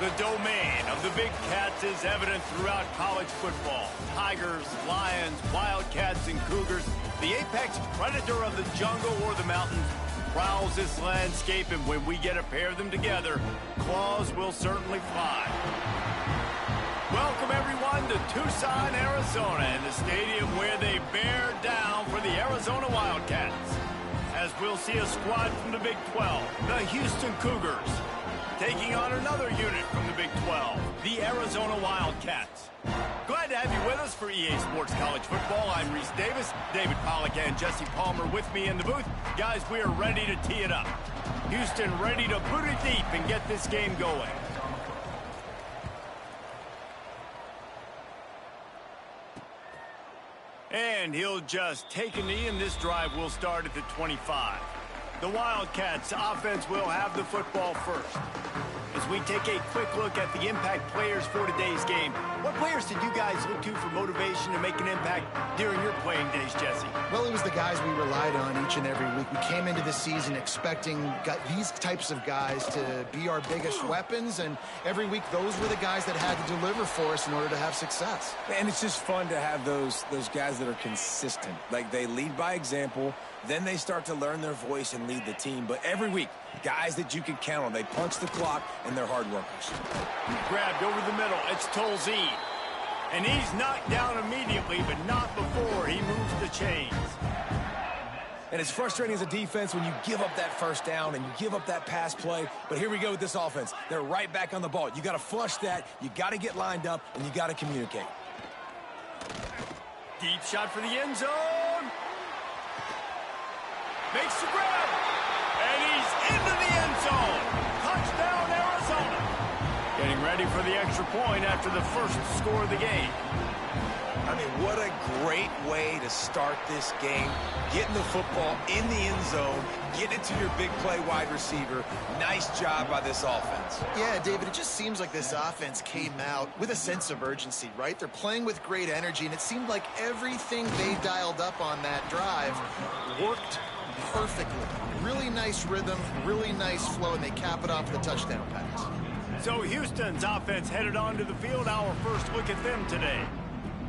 The domain of the Big Cats is evident throughout college football. Tigers, lions, wildcats, and cougars. The apex predator of the jungle or the mountains prowls this landscape, and when we get a pair of them together, claws will certainly fly. Welcome, everyone, to Tucson, Arizona, and the stadium where they bear down for the Arizona Wildcats. As we'll see a squad from the Big 12, the Houston Cougars, taking on another unit from the Big 12, the Arizona Wildcats. Glad to have you with us for EA Sports College Football. I'm Reese Davis, David Pollack, and Jesse Palmer with me in the booth. Guys, we are ready to tee it up. Houston ready to boot it deep and get this game going. And he'll just take a knee, and this drive will start at the 25. The Wildcats offense will have the football first. As we take a quick look at the impact players for today's game, what players did you guys look to for motivation to make an impact during your playing days, Jesse? Well, it was the guys we relied on each and every week. We came into the season expecting these types of guys to be our biggest weapons, and every week those were the guys that had to deliver for us in order to have success. And it's just fun to have those guys that are consistent. Like, they lead by example, then they start to learn their voice and lead the team. But every week, guys that you can count on. They punch the clock, and they're hard workers. Grabbed over the middle. It's Tolzien. And he's knocked down immediately, but not before he moves the chains. And it's frustrating as a defense when you give up that first down and you give up that pass play. But here we go with this offense. They're right back on the ball. You got to flush that. You got to get lined up, and you got to communicate. Deep shot for the end zone. Makes the grab. And he's into the end zone. Touchdown, Arizona. Getting ready for the extra point after the first score of the game. I mean, what a great way to start this game. Getting the football in the end zone, getting it to your big play wide receiver. Nice job by this offense. Yeah, David, it just seems like this offense came out with a sense of urgency, right? They're playing with great energy, and it seemed like everything they dialed up on that drive worked perfectly. Really nice rhythm, really nice flow, and they cap it off with a touchdown pass. So Houston's offense headed onto the field. Our first look at them today.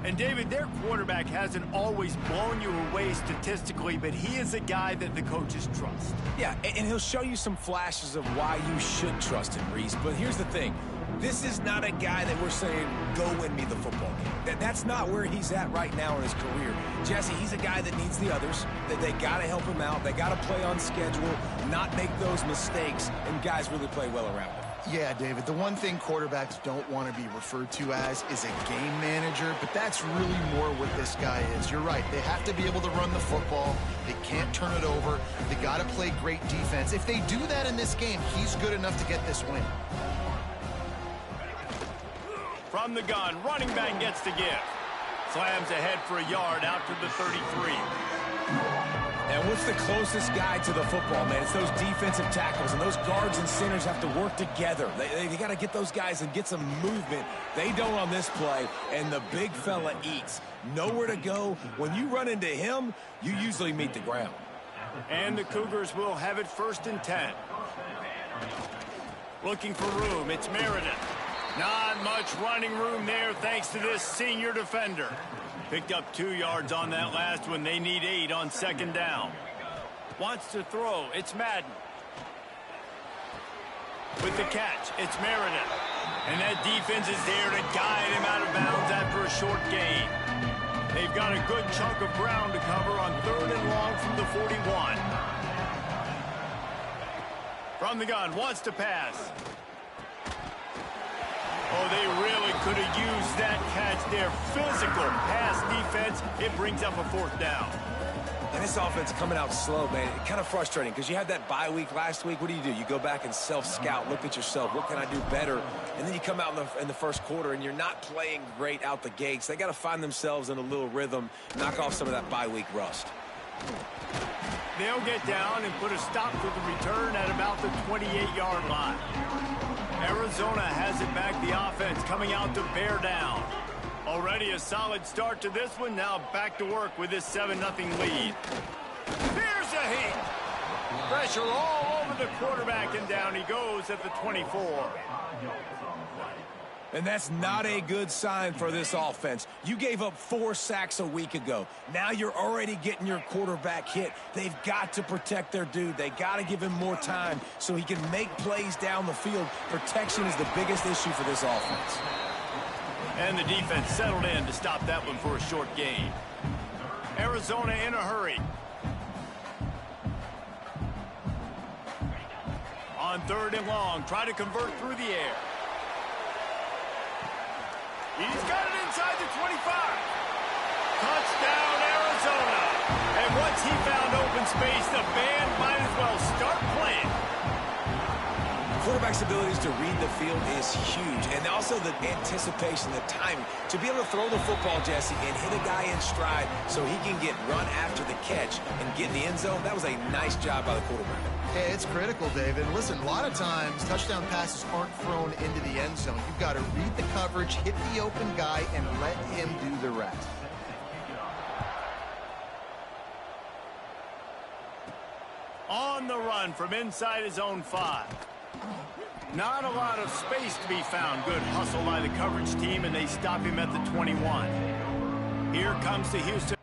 And David, their quarterback hasn't always blown you away statistically, but he is a guy that the coaches trust. Yeah, and he'll show you some flashes of why you should trust him, Reese. But here's the thing. This is not a guy that we're saying, go win me the football game. That's not where he's at right now in his career. Jesse, he's a guy that needs the others, that they got to help him out. They got to play on schedule, not make those mistakes, and guys really play well around him. Yeah, David, the one thing quarterbacks don't want to be referred to as is a game manager, but that's really more what this guy is. You're right. They have to be able to run the football. They can't turn it over. They got to play great defense. If they do that in this game, he's good enough to get this win. From the gun, running back gets to give. Slams ahead for a yard out to the 33. And what's the closest guy to the football, man? It's those defensive tackles, and those guards and centers have to work together. They got to get those guys and get some movement. They don't on this play, and the big fella eats. Nowhere to go. When you run into him, you usually meet the ground. And the Cougars will have it 1st and 10. Looking for room, it's Meredith. Not much running room there thanks to this senior defender. Picked up 2 yards on that last one. They need 8 on 2nd down. Wants to throw. It's Madden. With the catch, it's Meredith. And that defense is there to guide him out of bounds after a short gain. They've got a good chunk of ground to cover on 3rd and long from the 41. From the gun, wants to pass. Oh, they really could have used that catch there. Physical pass defense. It brings up a 4th down. And this offense coming out slow, man. It's kind of frustrating because you had that bye week last week. What do? You go back and self-scout. Look at yourself. What can I do better? And then you come out in the first quarter, and you're not playing great out the gates. They got to find themselves in a little rhythm, knock off some of that bye week rust. They'll get down and put a stop to the return at about the 28-yard line. Arizona has it back. The offense coming out to bear down. Already a solid start to this one. Now back to work with this 7-0 lead. There's a hit. Pressure all over the quarterback, and down he goes at the 24. And that's not a good sign for this offense. You gave up 4 sacks a week ago. Now you're already getting your quarterback hit. They've got to protect their dude. They got to give him more time so he can make plays down the field. Protection is the biggest issue for this offense. And the defense settled in to stop that one for a short gain. Arizona in a hurry. On 3rd and long, try to convert through the air. He's got it inside the 25. Touchdown, Arizona. And once he found open space, the band might as well start playing. Quarterback's abilities to read the field is huge, and also the anticipation, the timing. To be able to throw the football, Jesse, and hit a guy in stride so he can get run after the catch and get in the end zone, that was a nice job by the quarterback. Yeah, it's critical, David. Listen, a lot of times touchdown passes aren't thrown into the end zone. You've got to read the coverage, hit the open guy, and let him do the rest. On the run from inside his own 5. Not a lot of space to be found. Good hustle by the coverage team, and they stop him at the 21. Here comes the Houston.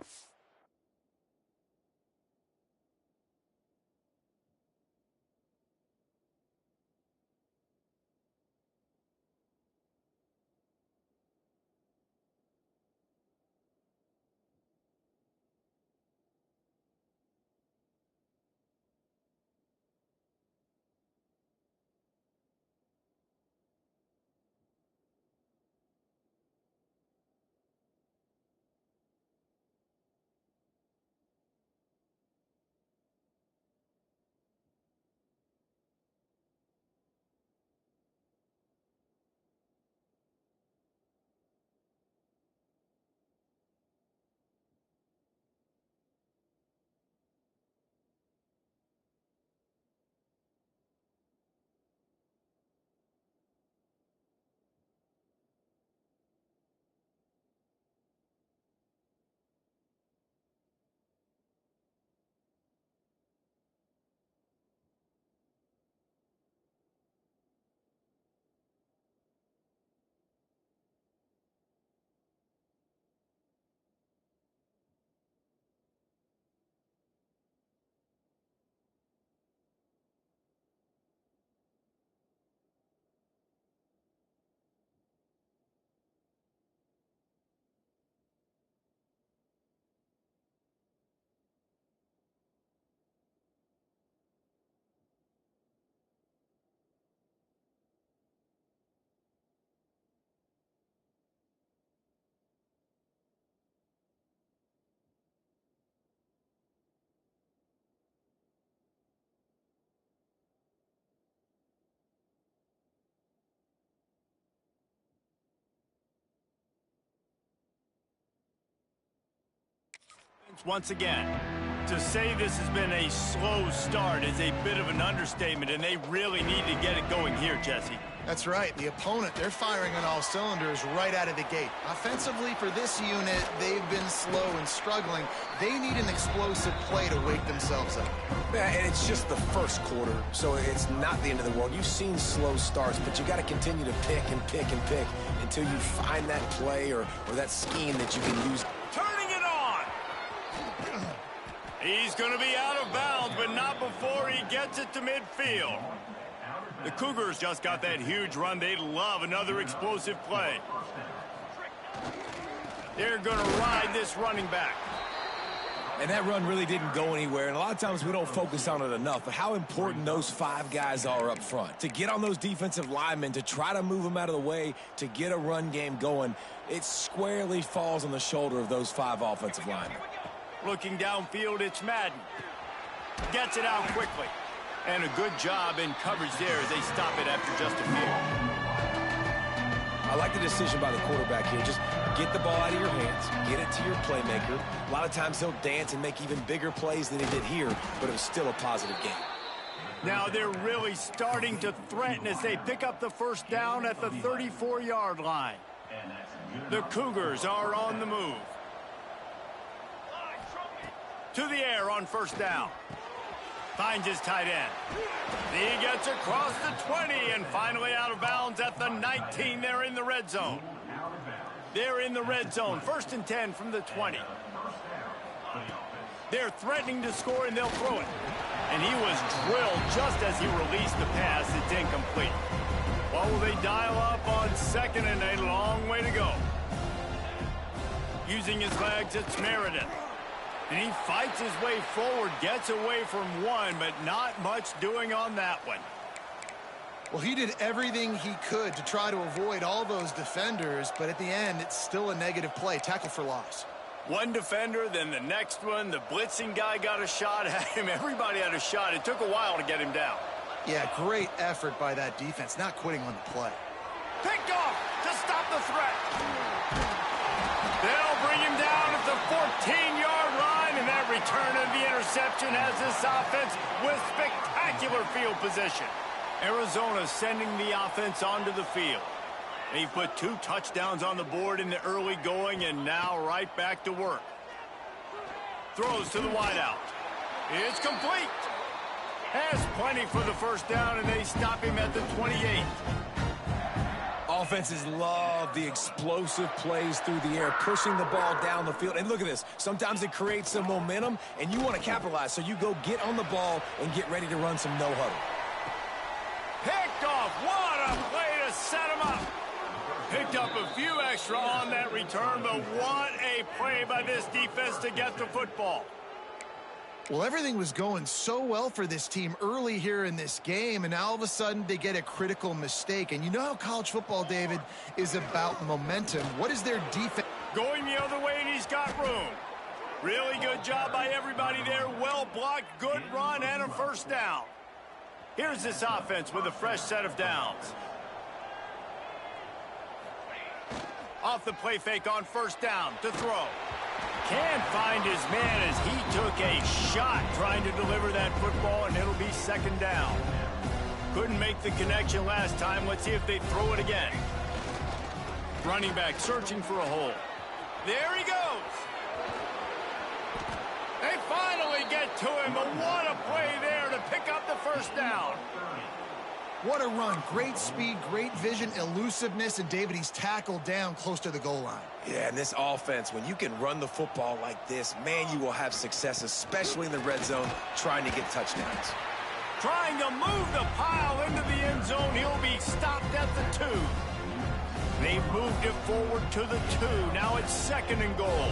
Once again, to say this has been a slow start is a bit of an understatement, and they really need to get it going here, Jesse. That's right. The opponent, they're firing on all cylinders right out of the gate. Offensively, for this unit, they've been slow and struggling. They need an explosive play to wake themselves up. Yeah, and it's just the first quarter, so it's not the end of the world. You've seen slow starts, but you got to continue to pick and pick and pick until you find that play or that scheme that you can use. Turning it on! He's going to be out of bounds, but not before he gets it to midfield. The Cougars just got that huge run. They love another explosive play. They're going to ride this running back. And that run really didn't go anywhere, and a lot of times we don't focus on it enough, but how important those 5 guys are up front. To get on those defensive linemen, to try to move them out of the way, to get a run game going, it squarely falls on the shoulder of those 5 offensive linemen. Looking downfield, it's Madden. Gets it out quickly. And a good job in coverage there as they stop it after just a few. I like the decision by the quarterback here. Just get the ball out of your hands, get it to your playmaker. A lot of times he'll dance and make even bigger plays than he did here, but it was still a positive game. Now they're really starting to threaten as they pick up the first down at the 34-yard line. The Cougars are on the move. To the air on first down. Finds his tight end. He gets across the 20 and finally out of bounds at the 19. They're in the red zone. They're in the red zone. 1st and 10 from the 20. They're threatening to score, and they'll throw it. And he was drilled just as he released the pass. It's incomplete. What will they dial up on 2nd and a long way to go? Using his legs, it's Meredith. And he fights his way forward, gets away from one, but not much doing on that one. Well, he did everything he could to try to avoid all those defenders, but at the end, it's still a negative play. Tackle for loss. One defender, then the next one. The blitzing guy got a shot at him. Everybody had a shot. It took a while to get him down. Yeah, great effort by that defense, not quitting on the play. Picked off to stop the threat. They'll bring him down at the 14-yard line, and that return of the interception has this offense with spectacular field position. Arizona sending the offense onto the field. They put 2 touchdowns on the board in the early going, and now right back to work. Throws to the wideout. It's complete. Has plenty for the first down, and they stop him at the 28. Offenses love the explosive plays through the air, pushing the ball down the field. And look at this. Sometimes it creates some momentum, and you want to capitalize. So you go get on the ball and get ready to run some no-huddle. Picked off. What a play to set him up. Picked up a few extra on that return, but what a play by this defense to get the football. Well, everything was going so well for this team early here in this game, and now all of a sudden they get a critical mistake. And you know how college football, David, is about momentum. What is their defense? Going the other way, and he's got room. Really good job by everybody there. Well blocked, good run, and a first down. Here's this offense with a fresh set of downs. Off the play fake on first down to throw. Can't find his man as he took a shot trying to deliver that football, and it'll be 2nd down. Couldn't make the connection last time. Let's see if they throw it again. Running back searching for a hole. There he goes. They finally get to him, but what a play there to pick up the first down. What a run. Great speed, great vision, elusiveness, and David, he's tackled down close to the goal line. Yeah, and this offense, when you can run the football like this, man, you will have success, especially in the red zone, trying to get touchdowns. Trying to move the pile into the end zone. He'll be stopped at the 2. They've moved it forward to the 2. Now it's 2nd and goal.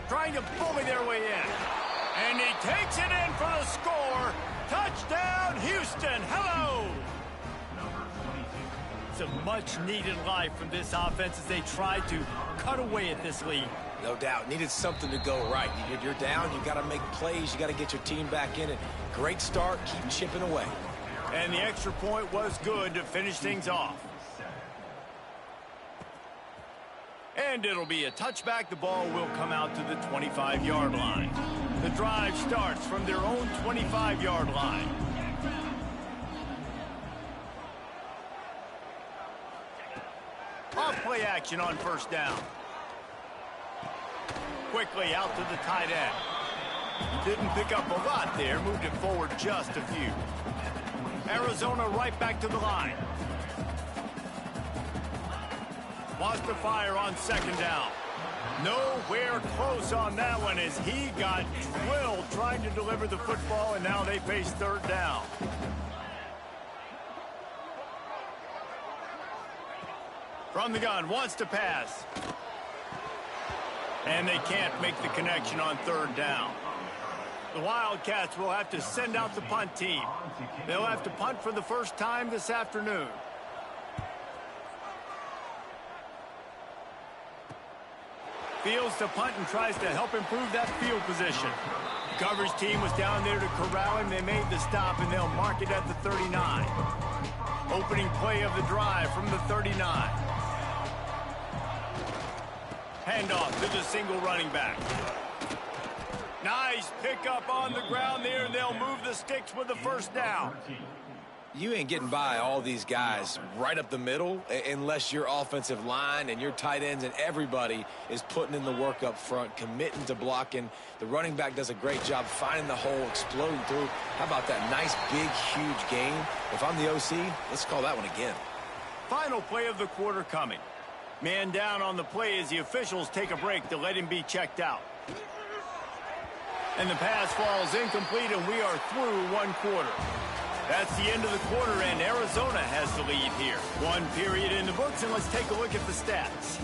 Trying to bully their way in. And he takes it in for the score. Touchdown, Houston. Hello. It's a much-needed life from this offense as they try to cut away at this lead. No doubt. Needed something to go right. You're down. You got to make plays. You got to get your team back in it. Great start. Keep chipping away. And the extra point was good to finish things off. And it'll be a touchback. The ball will come out to the 25-yard line. The drive starts from their own 25-yard line. Off play action on first down. Quickly out to the tight end. Didn't pick up a lot there. Moved it forward just a few. Arizona right back to the line. Wants to fire on 2nd down. Nowhere close on that one as he got drilled trying to deliver the football, and now they face 3rd down. From the gun, wants to pass. And they can't make the connection on 3rd down. The Wildcats will have to send out the punt team. They'll have to punt for the first time this afternoon. Fields to punt and tries to help improve that field position. The coverage team was down there to corral him. They made the stop, and they'll mark it at the 39. Opening play of the drive from the 39. Handoff to the single running back. Nice pickup on the ground there, and they'll move the sticks with the first down. You ain't getting by all these guys right up the middle unless your offensive line and your tight ends and everybody is putting in the work up front, committing to blocking. The running back does a great job finding the hole, exploding through. How about that nice, big, huge game? If I'm the OC, let's call that one again. Final play of the quarter coming. Man down on the play as the officials take a break to let him be checked out. And the pass falls incomplete, and we are through one quarter. That's the end of the quarter, and Arizona has the lead here. One period in the books, and let's take a look at the stats.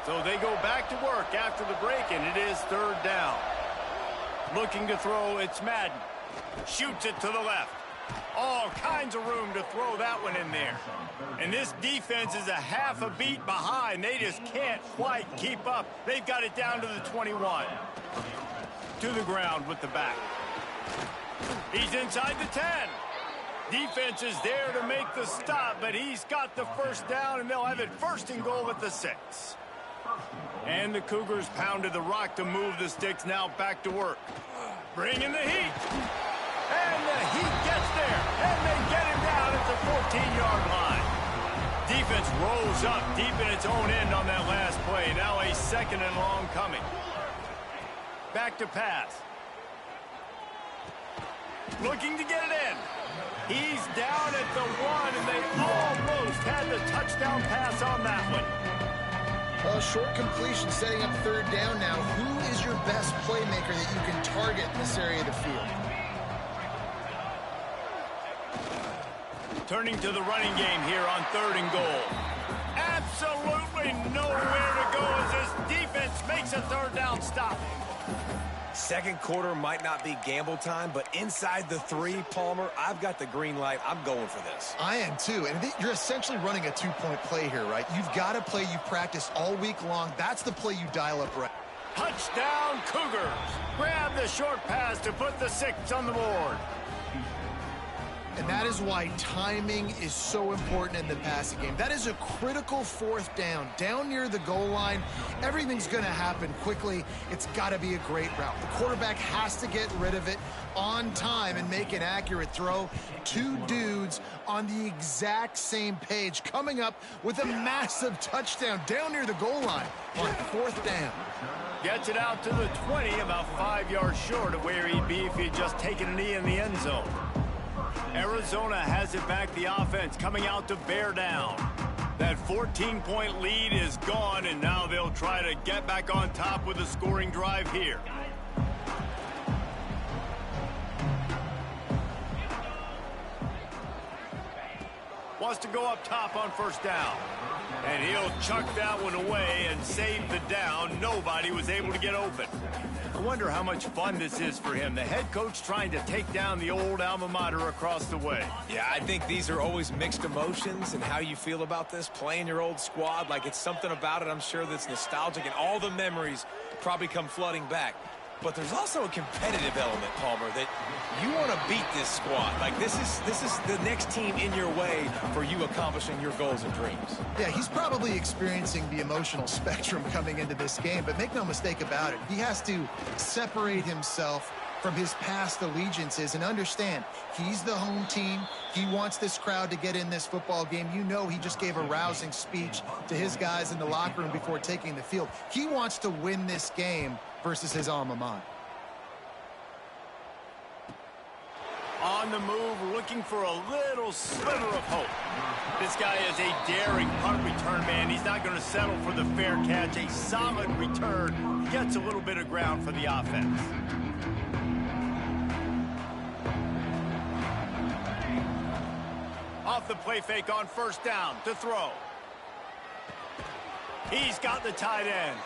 So they go back to work after the break, and it is third down. Looking to throw, it's Madden. Shoots it to the left. All kinds of room to throw that one in there. And this defense is a half a beat behind. They just can't quite keep up. They've got it down to the 21. To the ground with the back. He's inside the 10. Defense is there to make the stop, but he's got the first down, and they'll have it first and goal at the 6. And the Cougars pounded the rock to move the sticks. Now back to work. Bringing the heat. And the heat gets there. And they get him down at the 14-yard line. Defense rolls up deep in its own end on that last play. Now a second and long coming. Back to pass. Looking to get it in. He's down at the 1, and they almost had the touchdown pass on that one. Short completion setting up third down now. Who is your best playmaker that you can target in this area of the field? Turning to the running game here on third and goal. Absolutely nowhere to go as this defense makes a third down stop. Second quarter might not be gamble time, but inside the 3, Palmer, I've got the green light. I'm going for this. I am too, and you're essentially running a 2-point play here, right? You've got a play you've practiced all week long. That's the play you dial up right. Touchdown, Cougars. Grab the short pass to put the 6 on the board. And that is why timing is so important in the passing game. That is a critical fourth down. Down near the goal line, everything's going to happen quickly. It's got to be a great route. The quarterback has to get rid of it on time and make an accurate throw. 2 dudes on the exact same page coming up with a massive touchdown down near the goal line on fourth down. Gets it out to the 20, about 5 yards short of where he'd be if he'd just taken a knee in the end zone. Arizona has it back, the offense coming out to bear down. That 14-point lead is gone, and now they'll try to get back on top with a scoring drive here. Wants to go up top on first down. And he'll chuck that one away and save the down. Nobody was able to get open. I wonder how much fun this is for him. The head coach trying to take down the old alma mater across the way. Yeah, I think these are always mixed emotions and how you feel about this, playing your old squad. Like, it's something about it, I'm sure, that's nostalgic, and all the memories probably come flooding back. But there's also a competitive element, Palmer, that you want to beat this squad. Like, this is the next team in your way for you accomplishing your goals and dreams. Yeah, he's probably experiencing the emotional spectrum coming into this game, but make no mistake about it. He has to separate himself from his past allegiances and understand he's the home team. He wants this crowd to get in this football game. You know, he just gave a rousing speech to his guys in the locker room before taking the field. He wants to win this game versus his alma mater. On the move, looking for a little sliver of hope. This guy is a daring punt return man. He's not going to settle for the fair catch. A solid return gets a little bit of ground for the offense. Off the play fake on first down to throw. He's got the tight end.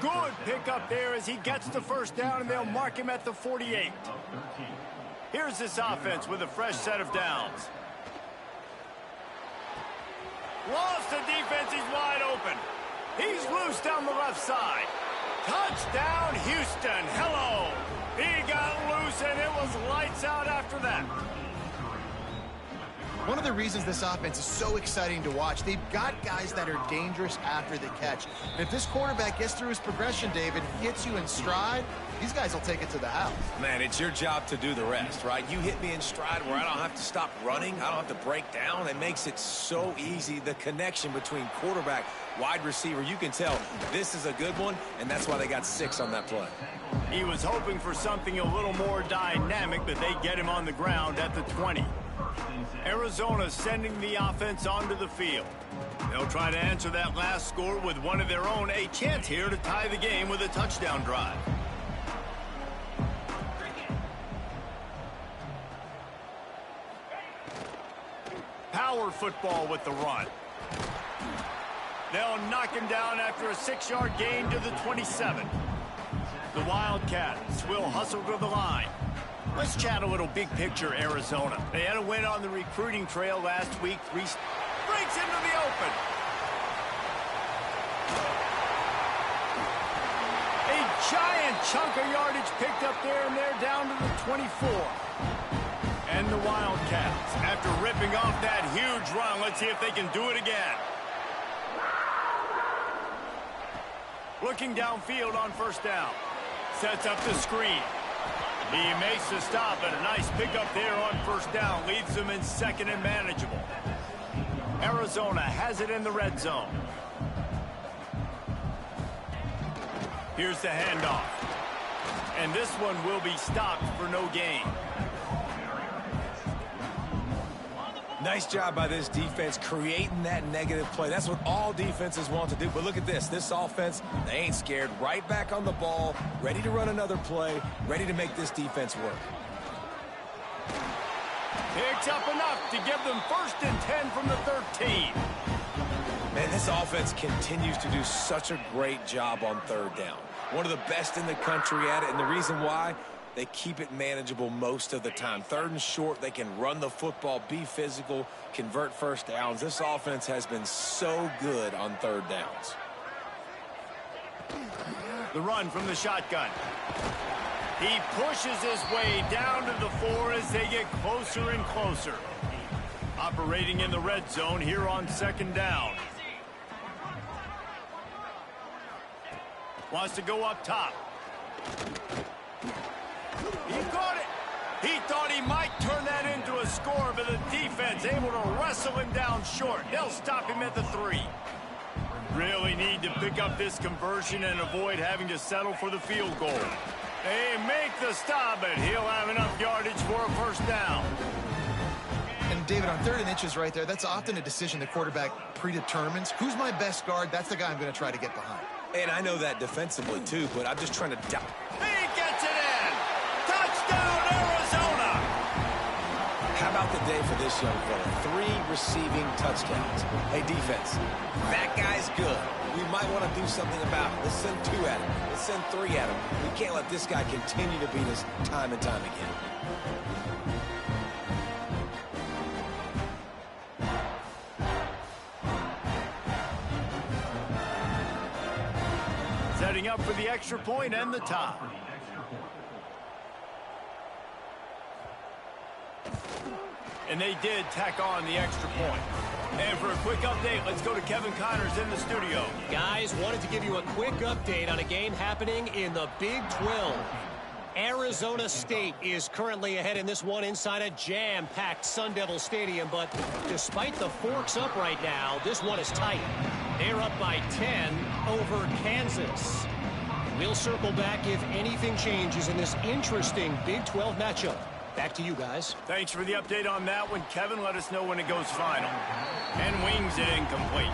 Good pickup there as he gets the first down, and they'll mark him at the 48. Here's this offense with a fresh set of downs. Lost the defense, he's wide open. He's loose down the left side. Touchdown, Houston. Hello. He got loose, and it was lights out after that. One of the reasons this offense is so exciting to watch, they've got guys that are dangerous after the catch. And if this quarterback gets through his progression, David, gets you in stride, these guys will take it to the house. Man, it's your job to do the rest, right? You hit me in stride where I don't have to stop running. I don't have to break down. It makes it so easy. The connection between quarterback, wide receiver, you can tell this is a good one, and that's why they got 6 on that play. He was hoping for something a little more dynamic, but they get him on the ground at the 20. Arizona sending the offense onto the field. They'll try to answer that last score with one of their own. A chance here to tie the game with a touchdown drive. Power football with the run. They'll knock him down after a 6-yard gain to the 27. The Wildcats will hustle to the line. Let's chat a little big picture Arizona. They had a win on the recruiting trail last week. Reese breaks into the open. A giant chunk of yardage picked up there, and they're down to the 24. And the Wildcats, after ripping off that huge run, let's see if they can do it again. Looking downfield on first down. Sets up the screen. He makes the stop, and a nice pickup there on first down. Leaves them in second and manageable. Arizona has it in the red zone. Here's the handoff. And this one will be stopped for no gain. Nice job by this defense creating that negative play. That's what all defenses want to do. But look at this. This offense, they ain't scared. Right back on the ball, ready to run another play, ready to make this defense work. Picks up enough to give them 1st and 10 from the 13. Man, this offense continues to do such a great job on 3rd down. One of the best in the country at it, and the reason why, they keep it manageable most of the time. 3rd and short, they can run the football, be physical, convert first downs. This offense has been so good on 3rd downs. The run from the shotgun. He pushes his way down to the 4 as they get closer and closer. Operating in the red zone here on 2nd down. Wants to go up top. He caught it. He thought he might turn that into a score, but the defense able to wrestle him down short. They'll stop him at the 3. Really need to pick up this conversion and avoid having to settle for the field goal. They make the stop, but he'll have enough yardage for a first down. And David, on 3rd and inches right there, that's often a decision the quarterback predetermines. Who's my best guard? That's the guy I'm going to try to get behind. And I know that defensively too, but I'm just trying to... He gets it in! Touchdown, Arizona! How about the day for this young fella? 3 receiving touchdowns. Hey, defense, that guy's good. We might want to do something about it. Let's send 2 at him. Let's send 3 at him. We can't let this guy continue to beat us time and time again. Setting up for the extra point and the tie. And they did tack on the extra point. And for a quick update, let's go to Kevin Connors in the studio. Guys, wanted to give you a quick update on a game happening in the Big 12. Arizona State is currently ahead in this one inside a jam-packed Sun Devil Stadium, but despite the forks up right now, this one is tight. They're up by 10 over Kansas. We'll circle back if anything changes in this interesting Big 12 matchup. Back to you guys. Thanks for the update on that one, Kevin. Let us know when it goes final. And wings it incomplete.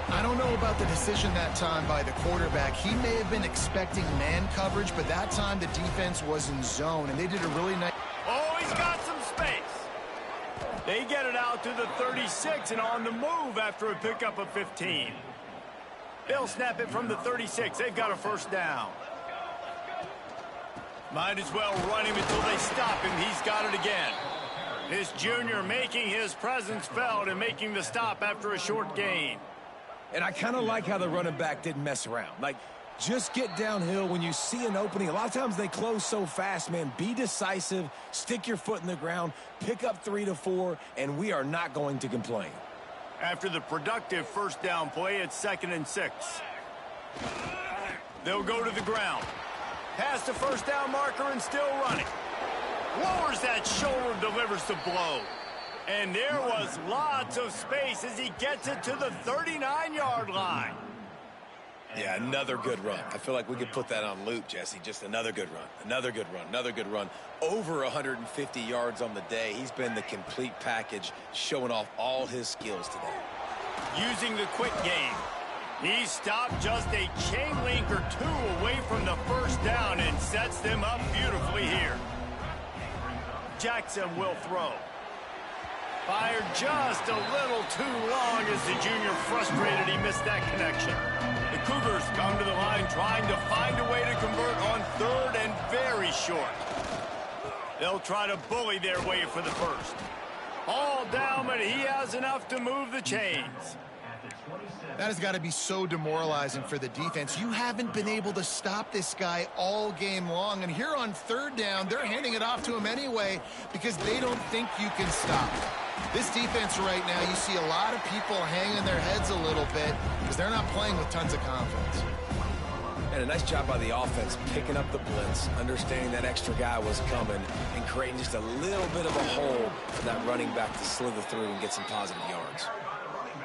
I don't know about the decision that time by the quarterback. He may have been expecting man coverage, but that time the defense was in zone, and they did a really nice... Oh, he's got some space. They get it out to the 36 and on the move after a pickup of 15. They'll snap it from the 36. They've got a first down. Might as well run him until they stop him. He's got it again. This junior making his presence felt and making the stop after a short gain. And I kind of like how the running back didn't mess around. Like, Just get downhill when you see an opening. A lot of times they close so fast, man. Be decisive, stick your foot in the ground, pick up 3 to 4, and we are not going to complain. After the productive first down play, it's 2nd and 6. They'll go to the ground. Past the first down marker and still running. Lowers that shoulder, delivers the blow. And there was lots of space as he gets it to the 39-yard line. Yeah, another good run. I feel like we could put that on loop, Jesse. Just another good run, another good run, another good run. Over 150 yards on the day. He's been the complete package, showing off all his skills today. Using the quick game. He stopped just a chain link or 2 away from the first down and sets them up beautifully here. Jackson will throw. Fired just a little too long as the junior frustrated he missed that connection. The Cougars come to the line trying to find a way to convert on 3rd and very short. They'll try to bully their way for the first. All down, but he has enough to move the chains. That has got to be so demoralizing for the defense. You haven't been able to stop this guy all game long. And here on 3rd down, they're handing it off to him anyway because they don't think you can stop him. This defense right now, you see a lot of people hanging their heads a little bit because they're not playing with tons of confidence. And a nice job by the offense picking up the blitz, understanding that extra guy was coming, and creating just a little bit of a hole for that running back to slither through and get some positive yards.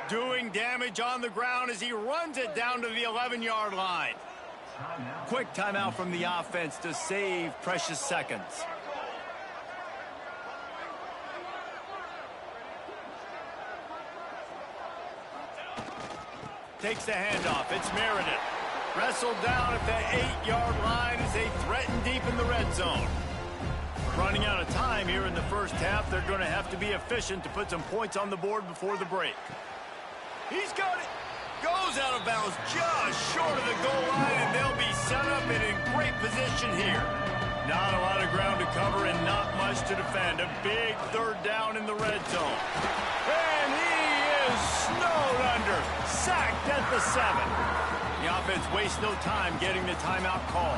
Doing damage on the ground as he runs it down to the 11-yard line. Quick timeout from the offense to save precious seconds. Takes the handoff. It's Meredith. Wrestled down at the 8-yard line as they threaten deep in the red zone. Running out of time here in the first half. They're going to have to be efficient to put some points on the board before the break. He's got it. Goes out of bounds just short of the goal line, and they'll be set up and in great position here. Not a lot of ground to cover and not much to defend. A big 3rd down in the red zone. And he is snowed under. Sacked at the 7. The offense wastes no time getting the timeout call.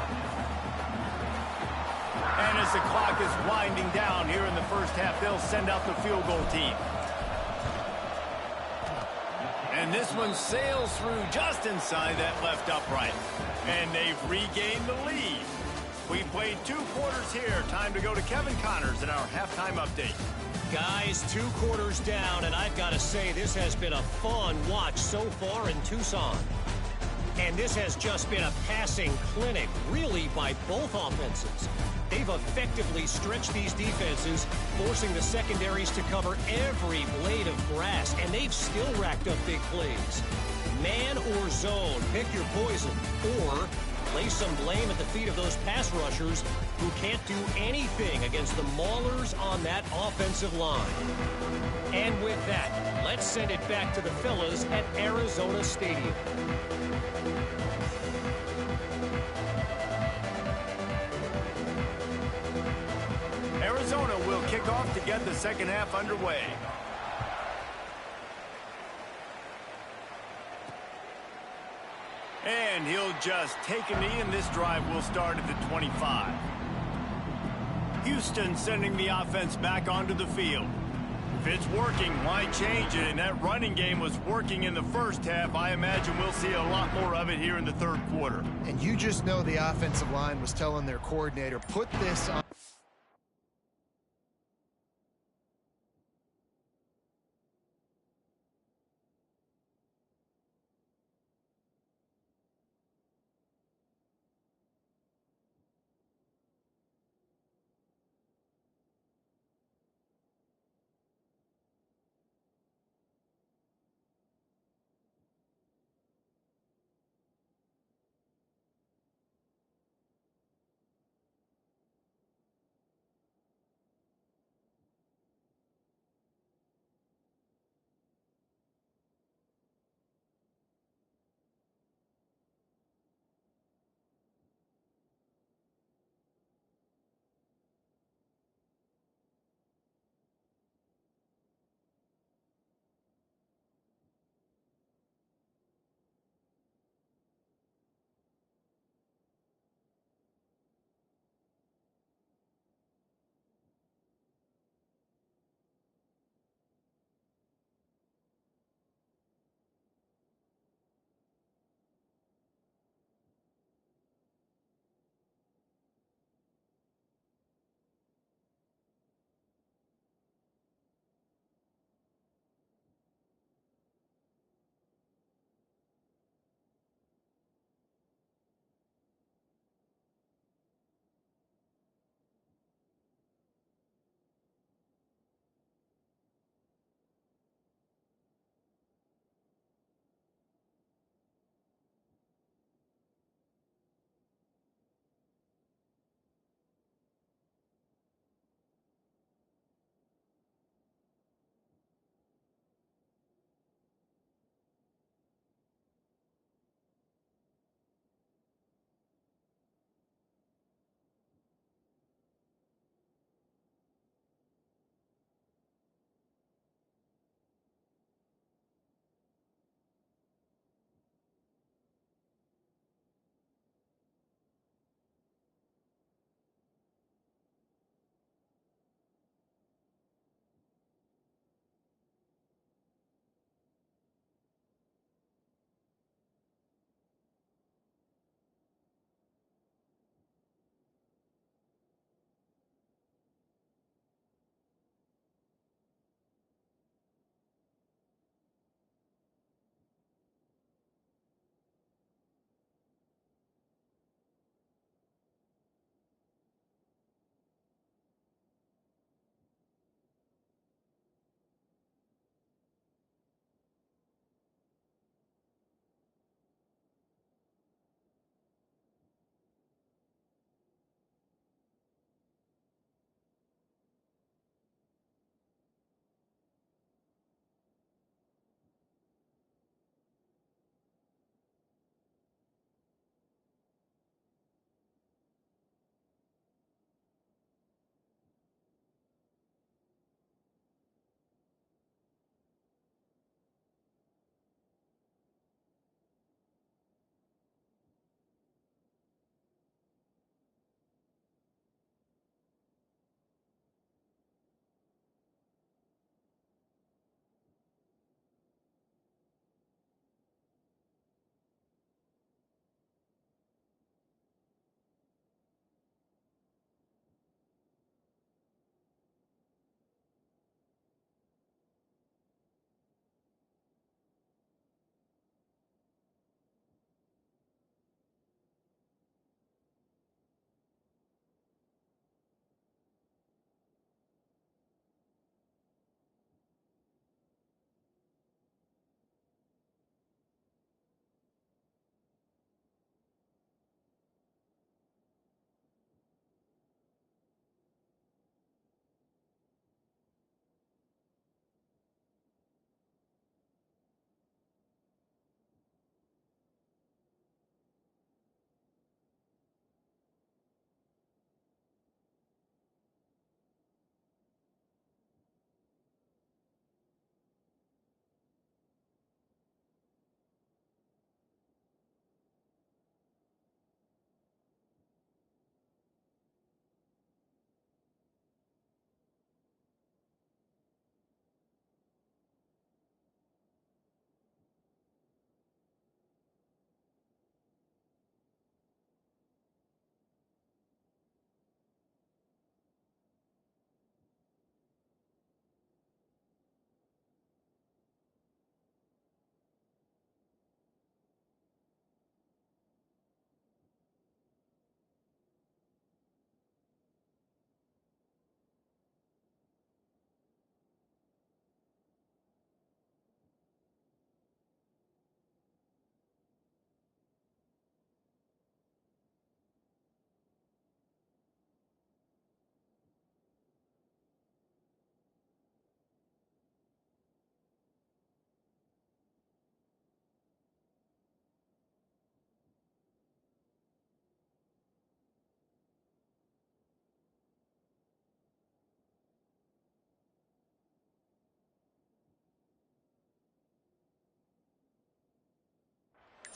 And as the clock is winding down here in the first half, they'll send out the field goal team. And this one sails through just inside that left upright. And they've regained the lead. We've played 2 quarters here. Time to go to Kevin Connors in our halftime update. Guys, 2 quarters down, and I've got to say this has been a fun watch so far in Tucson. And this has just been a passing clinic, really, by both offenses. They've effectively stretched these defenses, forcing the secondaries to cover every blade of grass, and they've still racked up big plays. Man or zone, pick your poison, or lay some blame at the feet of those pass rushers who can't do anything against the maulers on that offensive line. And with that, let's send it back to the fellas at Arizona Stadium. Arizona will kick off to get the second half underway. And he'll just take a knee, and this drive will start at the 25. Houston sending the offense back onto the field. If it's working, why change it? And that running game was working in the first half. I imagine we'll see a lot more of it here in the 3rd quarter. And you just know the offensive line was telling their coordinator, put this on.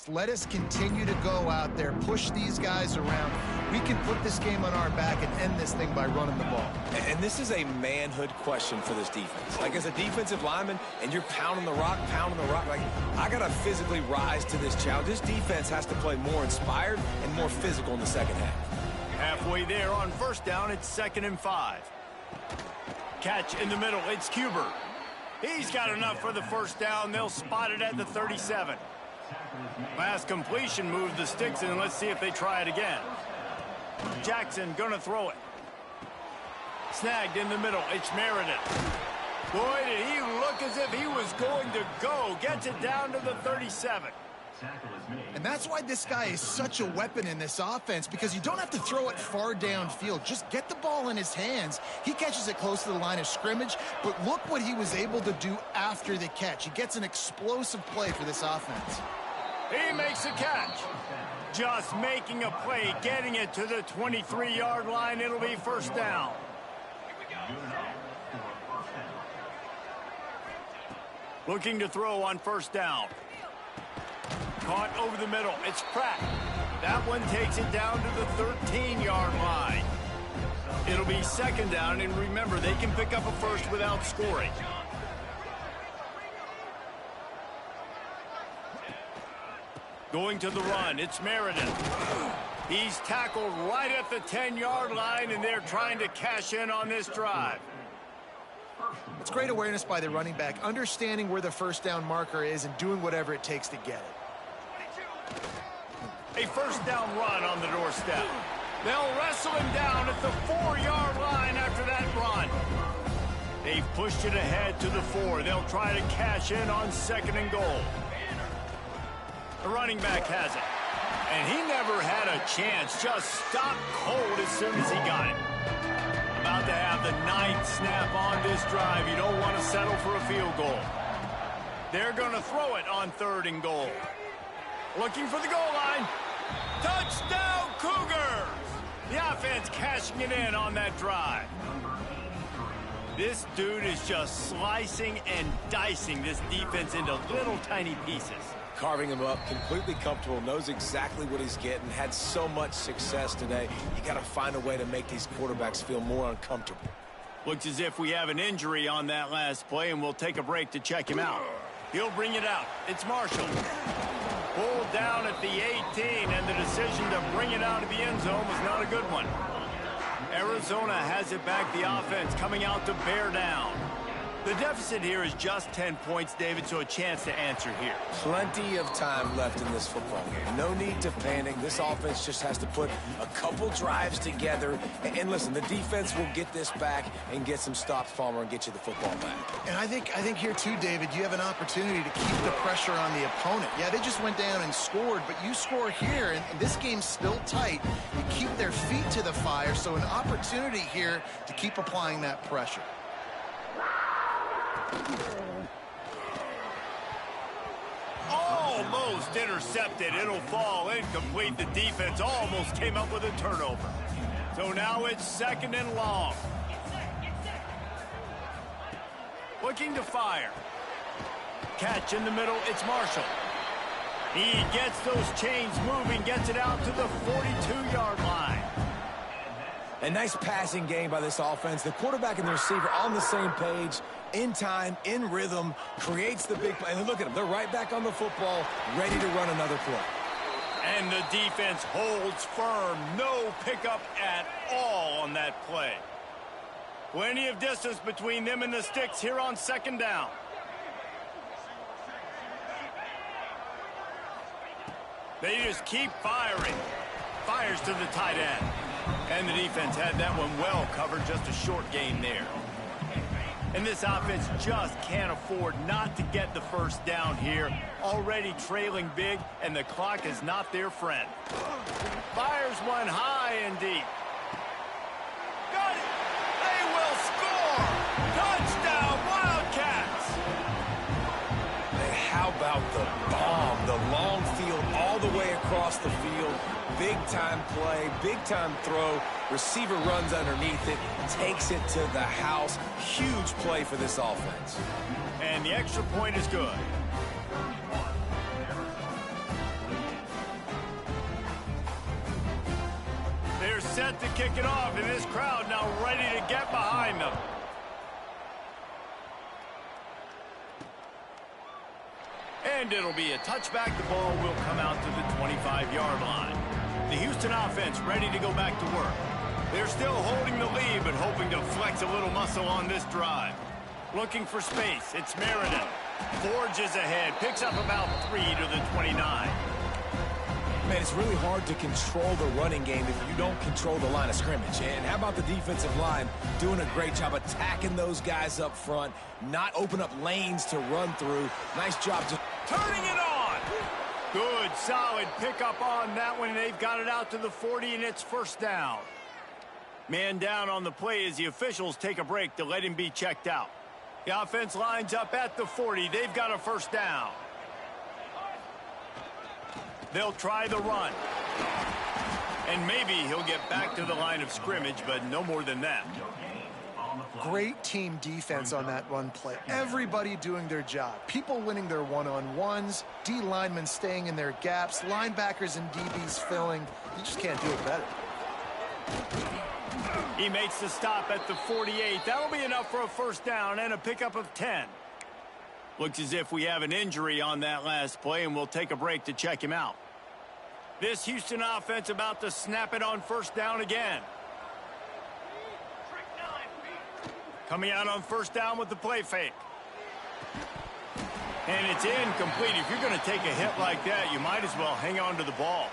enough. Let us continue to go out there, push these guys around. We can put this game on our back and end this thing by running the ball. And this is a manhood question for this defense. Like, as a defensive lineman, and you're pounding the rock, like, I got to physically rise to this challenge. This defense has to play more inspired and more physical in the second half. Halfway there on first down, it's 2nd and 5. Catch in the middle, it's Cuber. He's got enough for the first down. They'll spot it at the 37. Last completion moved the sticks, and let's see if they try it again. Jackson gonna throw it. Snagged in the middle, it's Meredith. Boy, did he look as if he was going to go. Gets it down to the 37. And that's why this guy is such a weapon in this offense, because you don't have to throw it far downfield. Just get the ball in his hands. He catches it close to the line of scrimmage, but look what he was able to do after the catch. He gets an explosive play for this offense. He makes a catch. Just making a play, getting it to the 23-yard line. It'll be first down. Looking to throw on first down. Caught over the middle. It's Pratt. That one takes it down to the 13-yard line. It'll be 2nd down, and remember, they can pick up a first without scoring. Going to the run, it's Meredith. He's tackled right at the 10-yard line, and they're trying to cash in on this drive. It's great awareness by the running back, understanding where the first down marker is and doing whatever it takes to get it. A first down run on the doorstep. They'll wrestle him down at the 4-yard line after that run. They've pushed it ahead to the 4. They'll try to cash in on 2nd and goal. The running back has it. And he never had a chance. Just stopped cold as soon as he got it. About to have the 9th snap on this drive. You don't want to settle for a field goal. They're going to throw it on 3rd and goal. Looking for the goal line. Touchdown, Cougars! The offense cashing it in on that drive. This dude is just slicing and dicing this defense into little tiny pieces. Carving him up, completely comfortable, knows exactly what he's getting, had so much success today. You got to find a way to make these quarterbacks feel more uncomfortable. Looks as if we have an injury on that last play, and we'll take a break to check him out. He'll bring it out. It's Marshall. Pulled down at the 18, and the decision to bring it out of the end zone was not a good one. Arizona has it back. The offense coming out to bear down. The deficit here is just 10 points, David, so a chance to answer here. Plenty of time left in this football game. No need to panic. This offense just has to put a couple drives together. And listen, the defense will get this back and get some stops, Palmer, and get you the football back. And I think here, too, David, you have an opportunity to keep the pressure on the opponent. Yeah, they just went down and scored, but you score here, and this game's still tight. You keep their feet to the fire, so an opportunity here to keep applying that pressure. Almost intercepted. It'll fall incomplete. The defense almost came up with a turnover. So now it's 2nd and long. Looking to fire. Catch in the middle. It's Marshall. He gets those chains moving, gets it out to the 42-yard line. A nice passing game by this offense. The quarterback and the receiver on the same page, in time, in rhythm, creates the big play. And look at them. They're right back on the football, ready to run another play. And the defense holds firm. No pickup at all on that play. Plenty of distance between them and the sticks here on 2nd down. They just keep firing. Fires to the tight end. And the defense had that one well covered. Just a short gain there. And this offense just can't afford not to get the first down here. Already trailing big, and the clock is not their friend. Fires one high and deep. Got it! They will score! Touchdown, Wildcats! Hey, how about the bomb? The long field all the way across the field. Big-time play, big-time throw. Receiver runs underneath it, takes it to the house. Huge play for this offense. And the extra point is good. set to kick it off, and this crowd now ready to get behind them. And it'll be a touchback. The ball will come out to the 25-yard line. The Houston offense ready to go back to work. They're still holding the lead, but hoping to flex a little muscle on this drive. Looking for space. It's Meredith. Forges ahead. Picks up about 3 to the 29. Man, it's really hard to control the running game if you don't control the line of scrimmage. And how about the defensive line doing a great job attacking those guys up front, not open up lanes to run through. Nice job just turning it on. Good, solid pickup on that one. They've got it out to the 40, and it's first down. Man down on the play as the officials take a break to let him be checked out. The offense lines up at the 40. They've got a first down. They'll try the run. And maybe he'll get back to the line of scrimmage, but no more than that. Great team defense on that run play. Everybody doing their job. People winning their one-on-ones, D linemen staying in their gaps, linebackers and DBs filling. You just can't do it better. He makes the stop at the 48. That'll be enough for a first down and a pickup of 10. Looks as if we have an injury on that last play, and we'll take a break to check him out. This Houston offense about to snap it on first down again. Coming out on first down with the play fake. And it's incomplete. If you're going to take a hit like that, you might as well hang on to the ball.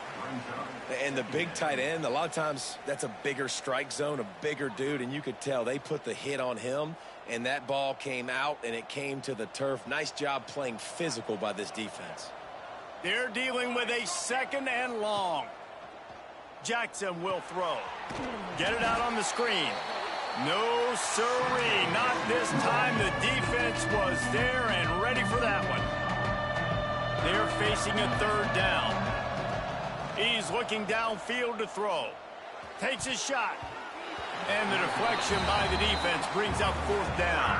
And the big tight end, a lot of times that's a bigger strike zone, a bigger dude, and you could tell they put the hit on him, and that ball came out, and it came to the turf. Nice job playing physical by this defense. They're dealing with a second and long. Jackson will throw. Get it out on the screen. No sirree, not this time. The defense was there and ready for that one. They're facing a third down. He's looking downfield to throw. Takes a shot. And the deflection by the defense brings up fourth down.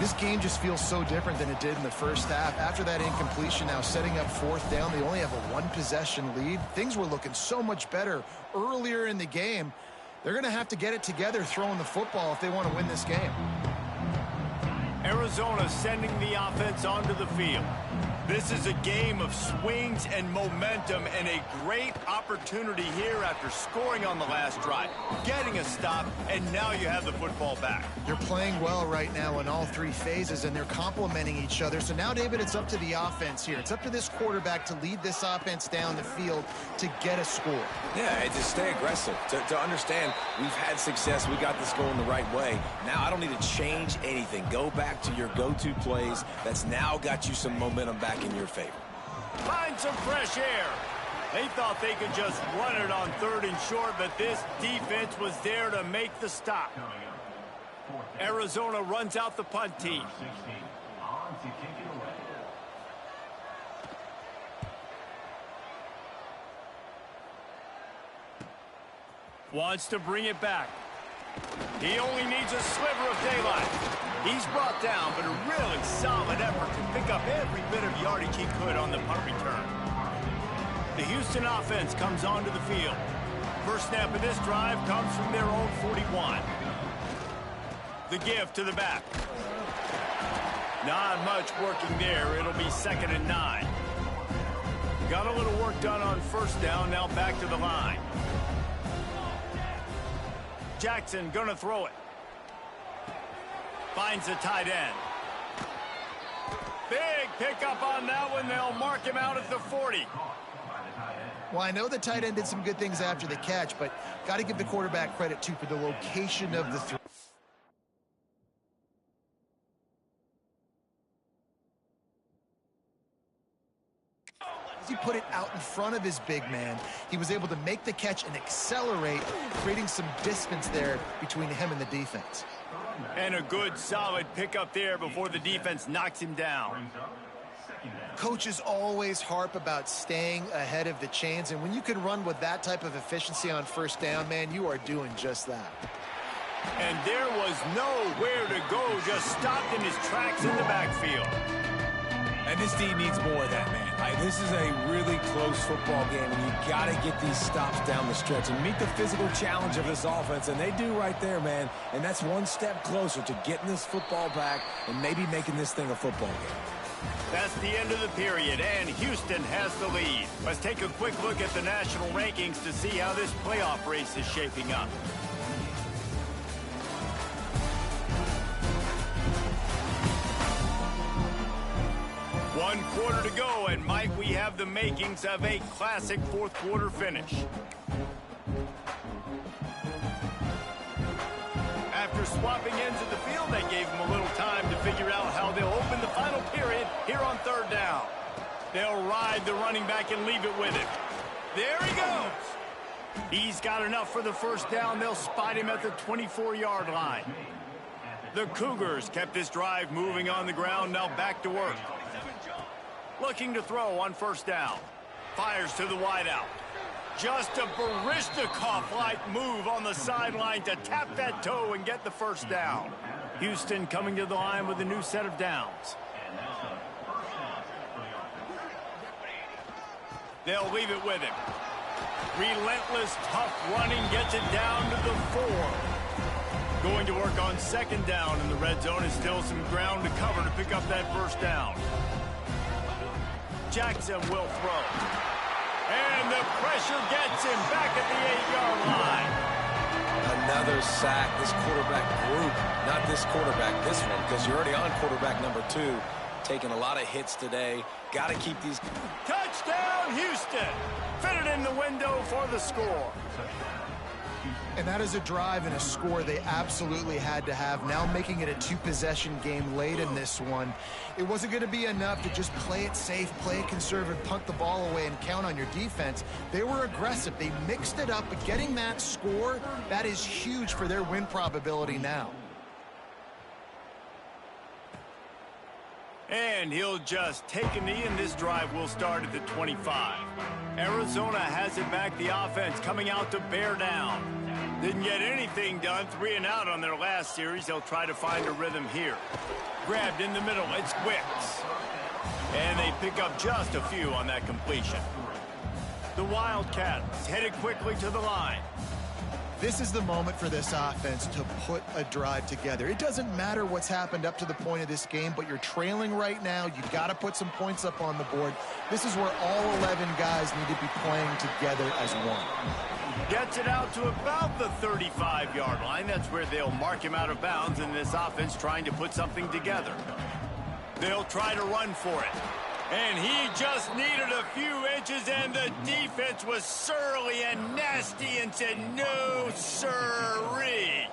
This game just feels so different than it did in the first half. After that incompletion, now setting up fourth down, they only have a one-possession lead. Things were looking so much better earlier in the game. They're going to have to get it together throwing the football if they want to win this game. Arizona sending the offense onto the field. This is a game of swings and momentum, and a great opportunity here after scoring on the last drive, getting a stop, and now you have the football back. They're playing well right now in all three phases, and they're complementing each other. So now, David, it's up to the offense here. It's up to this quarterback to lead this offense down the field to get a score. Yeah, and to stay aggressive, to understand we've had success, we got this going the right way. Now I don't need to change anything. Go back to your go-to plays. That's now got you some momentum back in your favor. Find some fresh air. They thought they could just run it on third and short, but this defense was there to make the stop. Arizona runs out the punt team. Wants to bring it back. He only needs a sliver of daylight. He's brought down, but a really solid effort to pick up every bit of yardage he could on the punt return. The Houston offense comes onto the field. First snap of this drive comes from their own 41. The give to the back. Not much working there. It'll be 2nd and 9. Got a little work done on first down. Now back to the line. Jackson gonna throw it. Finds the tight end. Big pickup on that one. They'll mark him out at the 40. Well, I know the tight end did some good things after the catch, but got to give the quarterback credit, too, for the location of the throw. As he put it out in front of his big man, he was able to make the catch and accelerate, creating some distance there between him and the defense. And a good, solid pickup there before the defense knocks him down. Coaches always harp about staying ahead of the chains, and when you can run with that type of efficiency on first down, man, you are doing just that. And there was nowhere to go, just stopped in his tracks in the backfield. And this team needs more of that, man. This is a really close football game, and you got to get these stops down the stretch and meet the physical challenge of this offense, and they do right there, man. And that's one step closer to getting this football back and maybe making this thing a football game. That's the end of the period, and Houston has the lead. Let's take a quick look at the national rankings to see how this playoff race is shaping up. One quarter to go, and Mike, we have the makings of a classic fourth quarter finish. After swapping ends of the field, they gave him a little time to figure out how they'll open the final period here on third down. They'll ride the running back and leave it with him. There he goes. He's got enough for the first down. They'll spot him at the 24-yard line. The Cougars kept this drive moving on the ground, now back to work. Looking to throw on first down. Fires to the wideout. Just a Barishnikov-like move on the sideline to tap that toe and get the first down. Houston coming to the line with a new set of downs. They'll leave it with him. Relentless, tough running gets it down to the 4. Going to work on second down in the red zone. Is still some ground to cover to pick up that first down. Jackson will throw. And the pressure gets him back at the 8-yard line. Another sack. This quarterback group, not this quarterback, this one, because you're already on quarterback number 2. Taking a lot of hits today. Got to keep these. Touchdown, Houston. Fitted in the window for the score. And that is a drive and a score they absolutely had to have. Now making it a 2-possession game late in this one. It wasn't going to be enough to just play it safe, play it conservative, punt the ball away, and count on your defense. They were aggressive. They mixed it up, but getting that score, that is huge for their win probability now. And he'll just take a knee, and this drive will start at the 25. Arizona has it back. The offense coming out to bear down. Didn't get anything done. 3 and out on their last series. They'll try to find a rhythm here. Grabbed in the middle. It's Wicks. And they pick up just a few on that completion. The Wildcats headed quickly to the line. This is the moment for this offense to put a drive together. It doesn't matter what's happened up to the point of this game, but you're trailing right now. You've got to put some points up on the board. This is where all 11 guys need to be playing together as one. Gets it out to about the 35-yard line. That's where they'll mark him out of bounds, and this offense trying to put something together. They'll try to run for it. And he just needed a few inches, and the defense was surly and nasty and said, no, sirree.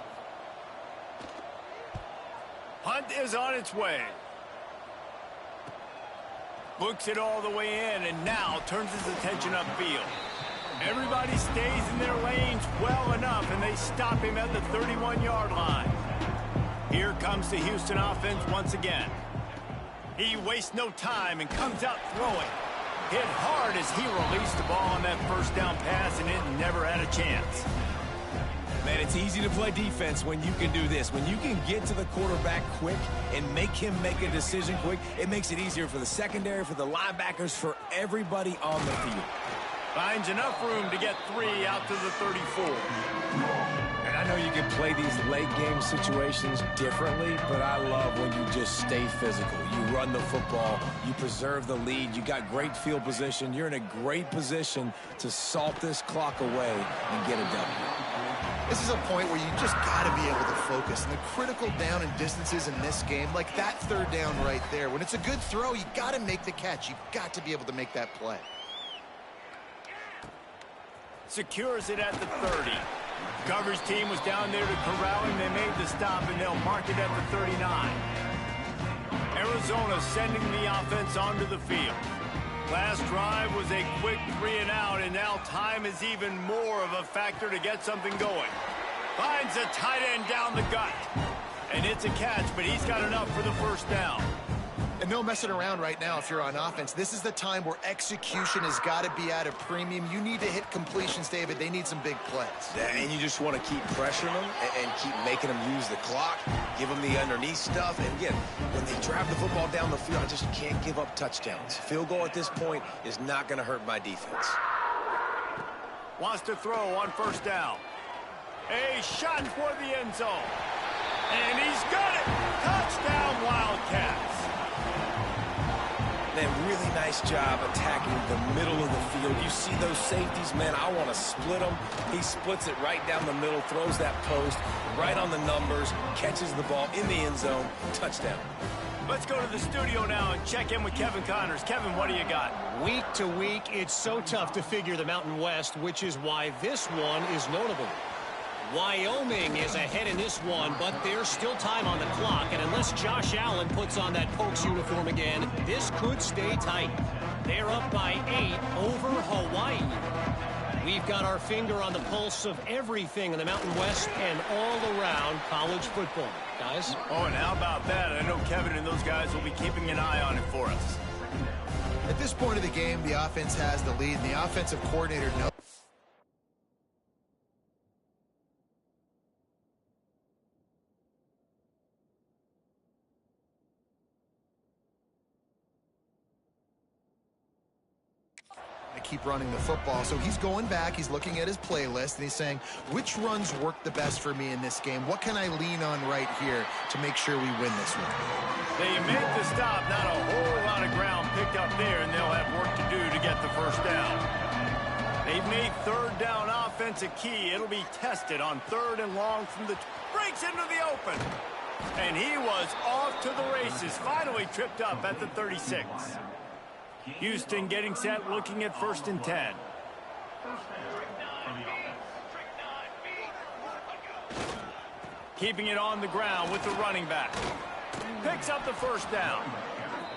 Hunt is on its way. Looks it all the way in, and now turns his attention upfield. Everybody stays in their lanes well enough, and they stop him at the 31-yard line. Here comes the Houston offense once again. He wastes no time and comes out throwing. Hit hard as he released the ball on that first down pass, and it never had a chance. Man, it's easy to play defense when you can do this. When you can get to the quarterback quick and make him make a decision quick, it makes it easier for the secondary, for the linebackers, for everybody on the field. Finds enough room to get 3 out to the 34. And I know you can play these late game situations differently, but I love when you just stay physical. You run the football, you preserve the lead, you got great field position, you're in a great position to salt this clock away and get a W. This is a point where you just got to be able to focus. And the critical down and distances in this game, like that third down right there, when it's a good throw, you got to make the catch. You've got to be able to make that play. Secures it at the 30. Coverage team was down there to corral him. They made the stop, and they'll mark it at the 39. Arizona sending the offense onto the field. Last drive was a quick 3 and out, and now time is even more of a factor to get something going. Finds a tight end down the gut. And it's a catch, but he's got enough for the first down. And no messing around right now if you're on offense. This is the time where execution has got to be at a premium. You need to hit completions, David. They need some big plays. And you just want to keep pressuring them and keep making them use the clock, give them the underneath stuff. And again, when they drive the football down the field, I just can't give up touchdowns. Field goal at this point is not going to hurt my defense. Wants to throw on first down. A shot for the end zone. And he's got it. Touchdown, Wildcats. Man, really nice job attacking the middle of the field. You see those safeties, man, I want to split them. He splits it right down the middle, throws that post, right on the numbers, catches the ball in the end zone. Touchdown. Let's go to the studio now and check in with Kevin Connors. Kevin, what do you got? Week to week, it's so tough to figure the Mountain West, which is why this one is notable. Wyoming is ahead in this one, but there's still time on the clock, and unless Josh Allen puts on that Pokes uniform again, this could stay tight. They're up by 8 over Hawaii. We've got our finger on the pulse of everything in the Mountain West and all around college football. Guys? Oh, and how about that? I know Kevin and those guys will be keeping an eye on it for us. At this point of the game, the offense has the lead, and the offensive coordinator knows. Keep running the football. So he's going back, he's looking at his playlist, and he's saying, which runs work the best for me in this game? What can I lean on right here to make sure we win this one? They make the stop, not a whole lot of ground picked up there, and they'll have work to do to get the first down. They've made third down offense a key. It'll be tested on 3rd and long from the breaks into the open. And he was off to the races, finally tripped up at the 36. Houston getting set, looking at 1st and 10. Keeping it on the ground with the running back. Picks up the first down.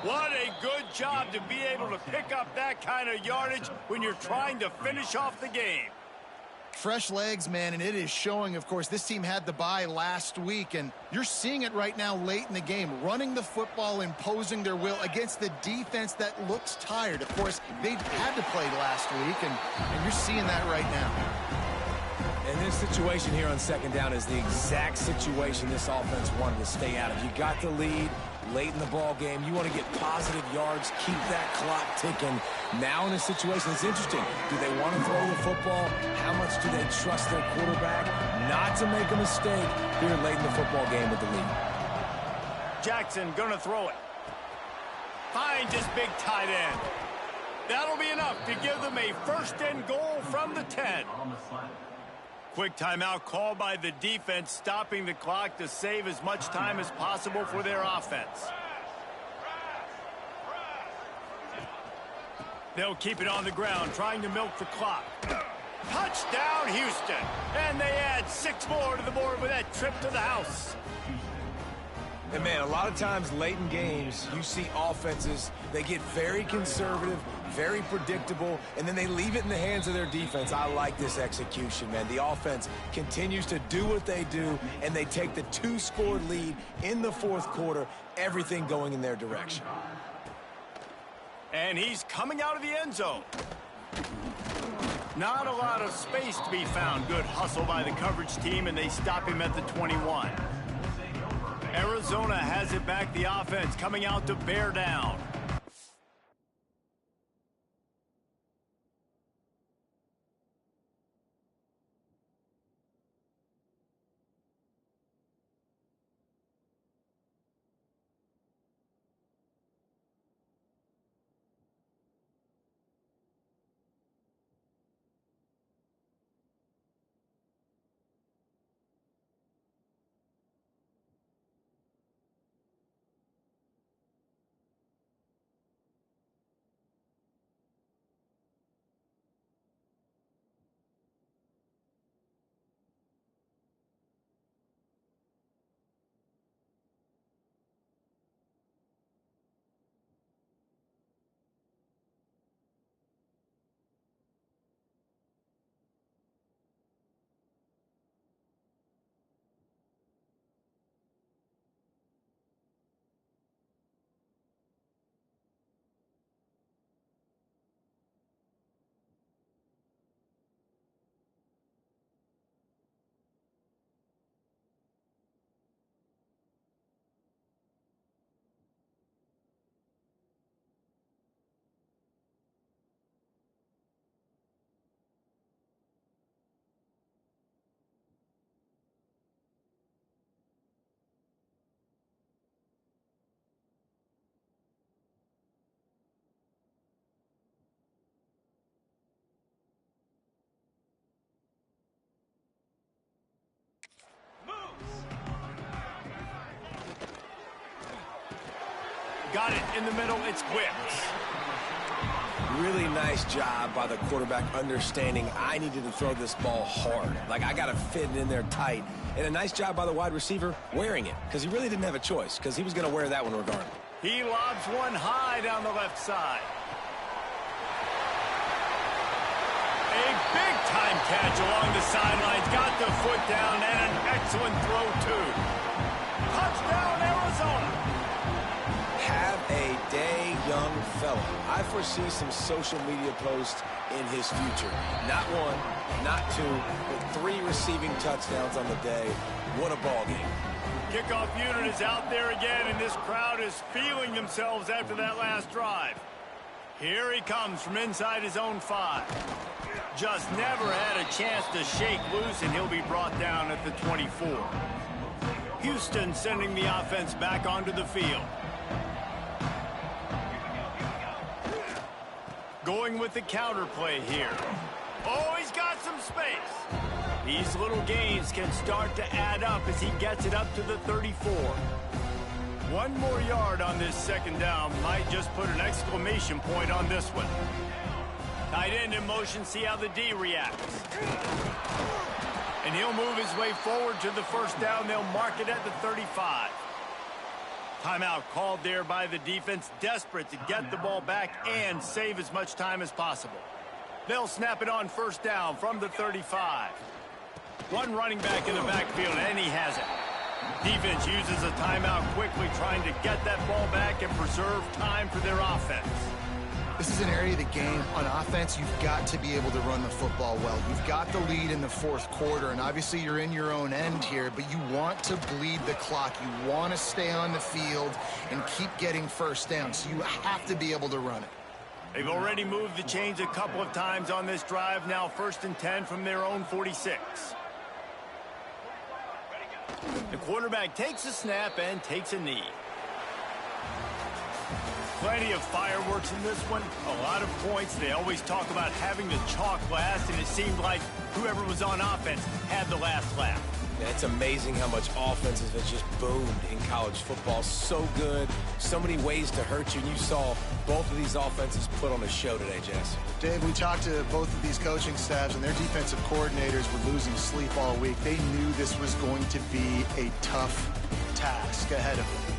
What a good job to be able to pick up that kind of yardage when you're trying to finish off the game. Fresh legs, man, and it is showing. Of course, this team had the bye last week, and you're seeing it right now late in the game, running the football, imposing their will against the defense that looks tired. Of course, they had to play last week, and you're seeing that right now. And this situation here on 2nd down is the exact situation this offense wanted to stay out of. You got the lead late in the ball game. You want to get positive yards, keep that clock ticking. Now in a situation, it's interesting. Do they want to throw the football? How much do they trust their quarterback not to make a mistake here late in the football game with the lead? Jackson gonna throw it. Finds his big tight end. That'll be enough to give them a 1st and goal from the 10. Quick timeout called by the defense, stopping the clock to save as much time as possible for their offense. They'll keep it on the ground, trying to milk the clock. Touchdown, Houston. And they add 6 more to the board with that trip to the house. And, man, a lot of times late in games, you see offenses, they get very conservative, very predictable, and then they leave it in the hands of their defense. I like this execution, man. The offense continues to do what they do, and they take the 2-score lead in the 4th quarter, everything going in their direction. And he's coming out of the end zone. Not a lot of space to be found. Good hustle by the coverage team, and they stop him at the 21. Arizona has it back, the offense coming out to bear down. Got it in the middle. It's whipped. Really nice job by the quarterback understanding I needed to throw this ball hard. Like, I got to fit it in there tight. And a nice job by the wide receiver wearing it, because he really didn't have a choice, because he was going to wear that one regardless. He lobs one high down the left side. A big-time catch along the sidelines. Got the foot down, and an excellent throw, too. Touchdown, Arizona. Have a day, young fella. I foresee some social media posts in his future. Not one, not two, but 3 receiving touchdowns on the day. What a ball game. Kickoff unit is out there again, and this crowd is feeling themselves after that last drive. Here he comes from inside his own 5. Just never had a chance to shake loose, and he'll be brought down at the 24. Houston sending the offense back onto the field. Going with the counter play here. Oh, he's got some space. These little gains can start to add up as he gets it up to the 34. 1 more yard on this second down might just put an exclamation point on this one. Tight end in motion, see how the D reacts. And he'll move his way forward to the first down. They'll mark it at the 35. Timeout called there by the defense, desperate to get the ball back and save as much time as possible. They'll snap it on first down from the 35. One running back in the backfield, and he has it. Defense uses a timeout quickly, trying to get that ball back and preserve time for their offense. This is an area of the game. On offense, you've got to be able to run the football well. You've got the lead in the 4th quarter, and obviously you're in your own end here, but you want to bleed the clock. You want to stay on the field and keep getting first down, so you have to be able to run it. They've already moved the chains a couple of times on this drive. Now 1st and 10 from their own 46. The quarterback takes a snap and takes a knee. Plenty of fireworks in this one. A lot of points. They always talk about having the chalk last, and it seemed like whoever was on offense had the last laugh. Yeah, it's amazing how much offenses have just boomed in college football. So good. So many ways to hurt you. And you saw both of these offenses put on a show today, Jess. Dave, we talked to both of these coaching staffs, and their defensive coordinators were losing sleep all week. They knew this was going to be a tough task ahead of them.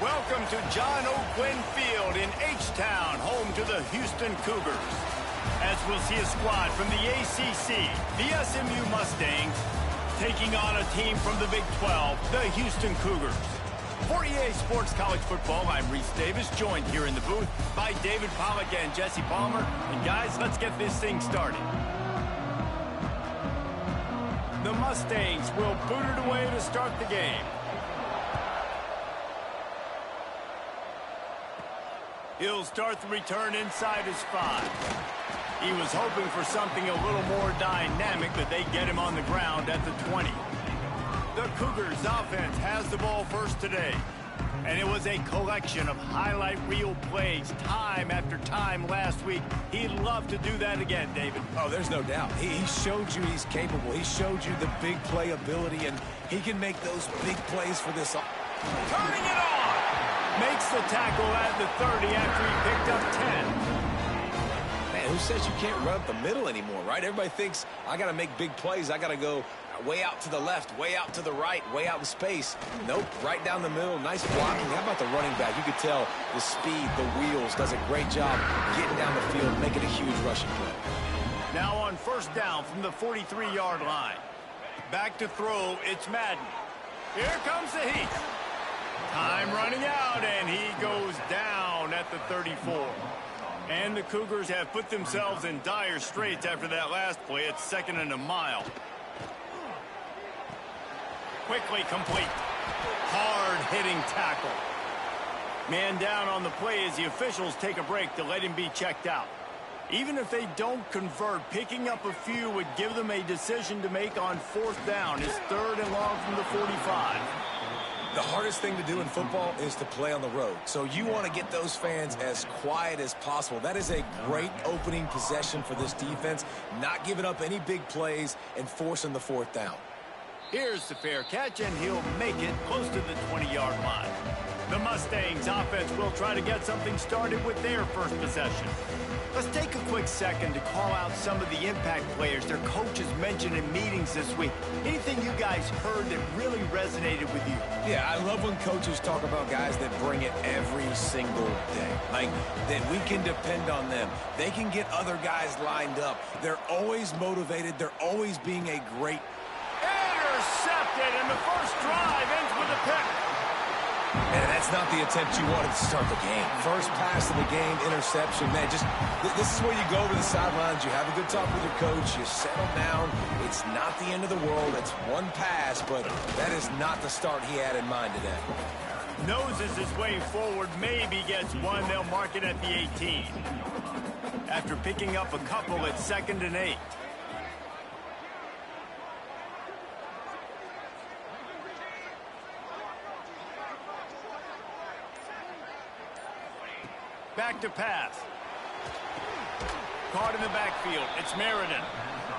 Welcome to John O'Quinn Field in H-Town, home to the Houston Cougars. As we'll see a squad from the ACC, the SMU Mustangs, taking on a team from the Big 12, the Houston Cougars. For EA Sports College Football, I'm Reese Davis, joined here in the booth by David Pollack and Jesse Palmer. And guys, let's get this thing started. The Mustangs will boot it away to start the game. He'll start the return inside his 5. He was hoping for something a little more dynamic, but they get him on the ground at the 20. The Cougars offense has the ball first today. And it was a collection of highlight reel plays time after time last week. He'd love to do that again, David. Oh, there's no doubt. He showed you he's capable. He showed you the big play ability, and he can make those big plays for this. Turning it on! Makes the tackle at the 30 after he picked up 10. Man, who says you can't run up the middle anymore, right? Everybody thinks, I got to make big plays. I got to go way out to the left, way out to the right, way out in space. Nope, right down the middle. Nice blocking. How about the running back? You could tell the speed, the wheels, does a great job getting down the field, making a huge rushing play. Now on first down from the 43-yard line. Back to throw, it's Madden. Here comes the heat. Time running out, and he goes down at the 34. And the Cougars have put themselves in dire straits after that last play. It's 2nd and a mile. Quickly complete. Hard-hitting tackle. Man down on the play as the officials take a break to let him be checked out. Even if they don't convert, picking up a few would give them a decision to make on 4th down. It's 3rd and long from the 45. The hardest thing to do in football is to play on the road. So you want to get those fans as quiet as possible. That is a great opening possession for this defense, not giving up any big plays and forcing the 4th down. Here's the fair catch, and he'll make it close to the 20-yard line. The Mustangs offense will try to get something started with their first possession. Let's take a quick second to call out some of the impact players their coaches mentioned in meetings this week. Anything you guys heard that really resonated with you? Yeah, I love when coaches talk about guys that bring it every single day. Like, that we can depend on them. They can get other guys lined up. They're always motivated. They're always being a great... Intercepted, and the first drive ends with a pick. And that's not the attempt you wanted to start the game. First pass of the game, interception. Man, just this is where you go to the sidelines. You have a good talk with your coach. You settle down. It's not the end of the world. It's one pass, but that is not the start he had in mind today. Noses his way forward, maybe gets one. They'll mark it at the 18. After picking up a couple, it's 2nd and 8. Back to pass. Caught in the backfield. It's Meriden.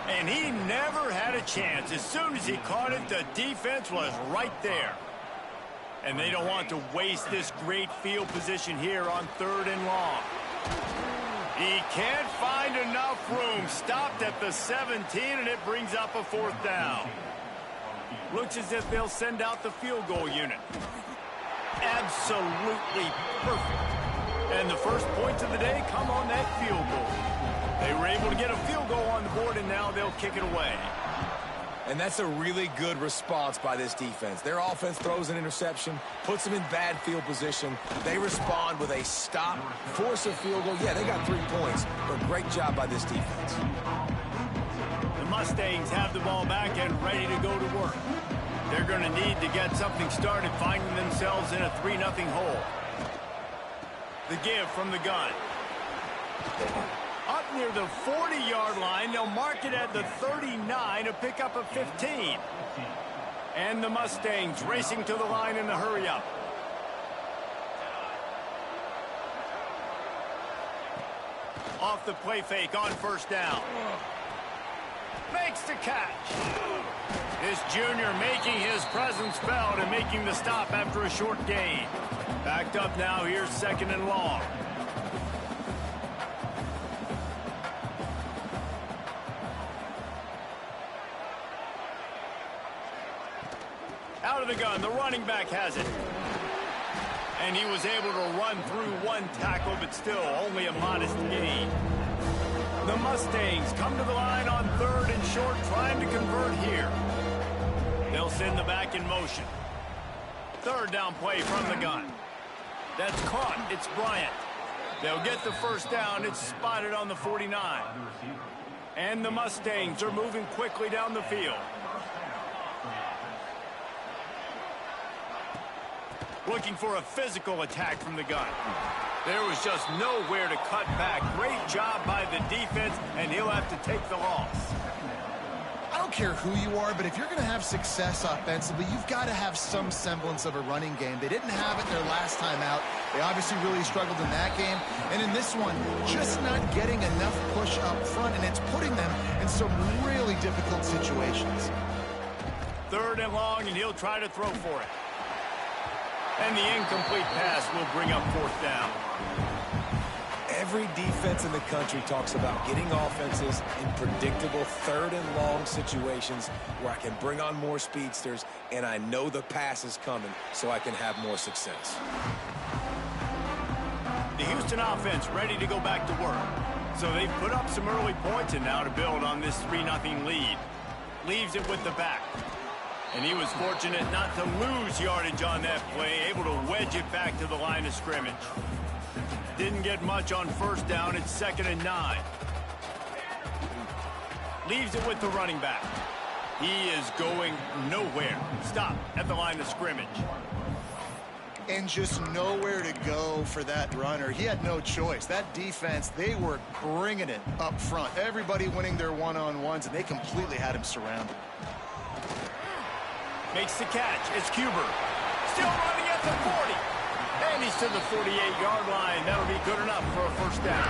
And he never had a chance. As soon as he caught it, the defense was right there. And they don't want to waste this great field position here on 3rd and long. He can't find enough room. Stopped at the 17, and it brings up a 4th down. Looks as if they'll send out the field goal unit. Absolutely perfect. And the first points of the day come on that field goal. They were able to get a field goal on the board, and now they'll kick it away. And that's a really good response by this defense. Their offense throws an interception, puts them in bad field position. They respond with a stop, force a field goal. Yeah, they got 3 points, but great job by this defense. The Mustangs have the ball back and ready to go to work. They're going to need to get something started, finding themselves in a 3-0 hole. The give from the gun. Up near the 40-yard line, they'll mark it at the 39, a pickup of 15. And the Mustangs racing to the line in the hurry-up. Off the play fake on first down. Makes the catch. This junior making his presence felt and making the stop after a short gain. Backed up now, here's 2nd and long. Out of the gun, the running back has it. And he was able to run through one tackle, but still only a modest gain. The Mustangs come to the line on 3rd and short, trying to convert here. They'll send the back in motion. 3rd down play from the gun. That's caught. It's Bryant. They'll get the first down. It's spotted on the 49. And the Mustangs are moving quickly down the field. Looking for a physical attack from the gun. There was just nowhere to cut back. Great job by the defense, and he'll have to take the loss. I don't care who you are, but if you're going to have success offensively, you've got to have some semblance of a running game. They didn't have it their last time out. They obviously really struggled in that game. And in this one, just not getting enough push up front, and it's putting them in some really difficult situations. 3rd and long, and he'll try to throw for it. And the incomplete pass will bring up 4th down. Every defense in the country talks about getting offenses in predictable 3rd and long situations where I can bring on more speedsters and I know the pass is coming so I can have more success. The Houston offense ready to go back to work. So they've put up some early points, and now to build on this 3-0 lead. Leaves it with the back. And he was fortunate not to lose yardage on that play, able to wedge it back to the line of scrimmage. Didn't get much on 1st down. It's 2nd and 9. Leaves it with the running back. He is going nowhere. Stop at the line of scrimmage. And just nowhere to go for that runner. He had no choice. That defense, they were bringing it up front. Everybody winning their one-on-ones, and they completely had him surrounded. Makes the catch. It's Cuber. Still running at the 40. And he's to the 48-yard line. That'll be good enough for a first down.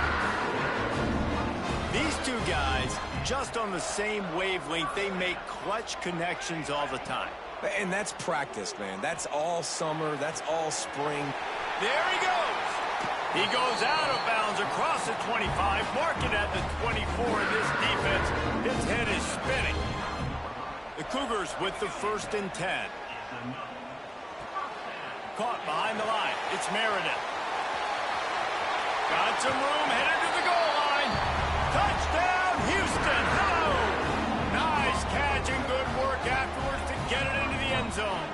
These two guys, just on the same wavelength, they make clutch connections all the time. And that's practice, man. That's all summer. That's all spring. There he goes. He goes out of bounds across the 25. Mark it at the 24 in this defense. His head is spinning. The Cougars with the 1st and 10. Caught behind the line. It's Meredith. Got some room, headed to the goal line. Touchdown, Houston. Hello. Nice catch and good work afterwards to get it into the end zone.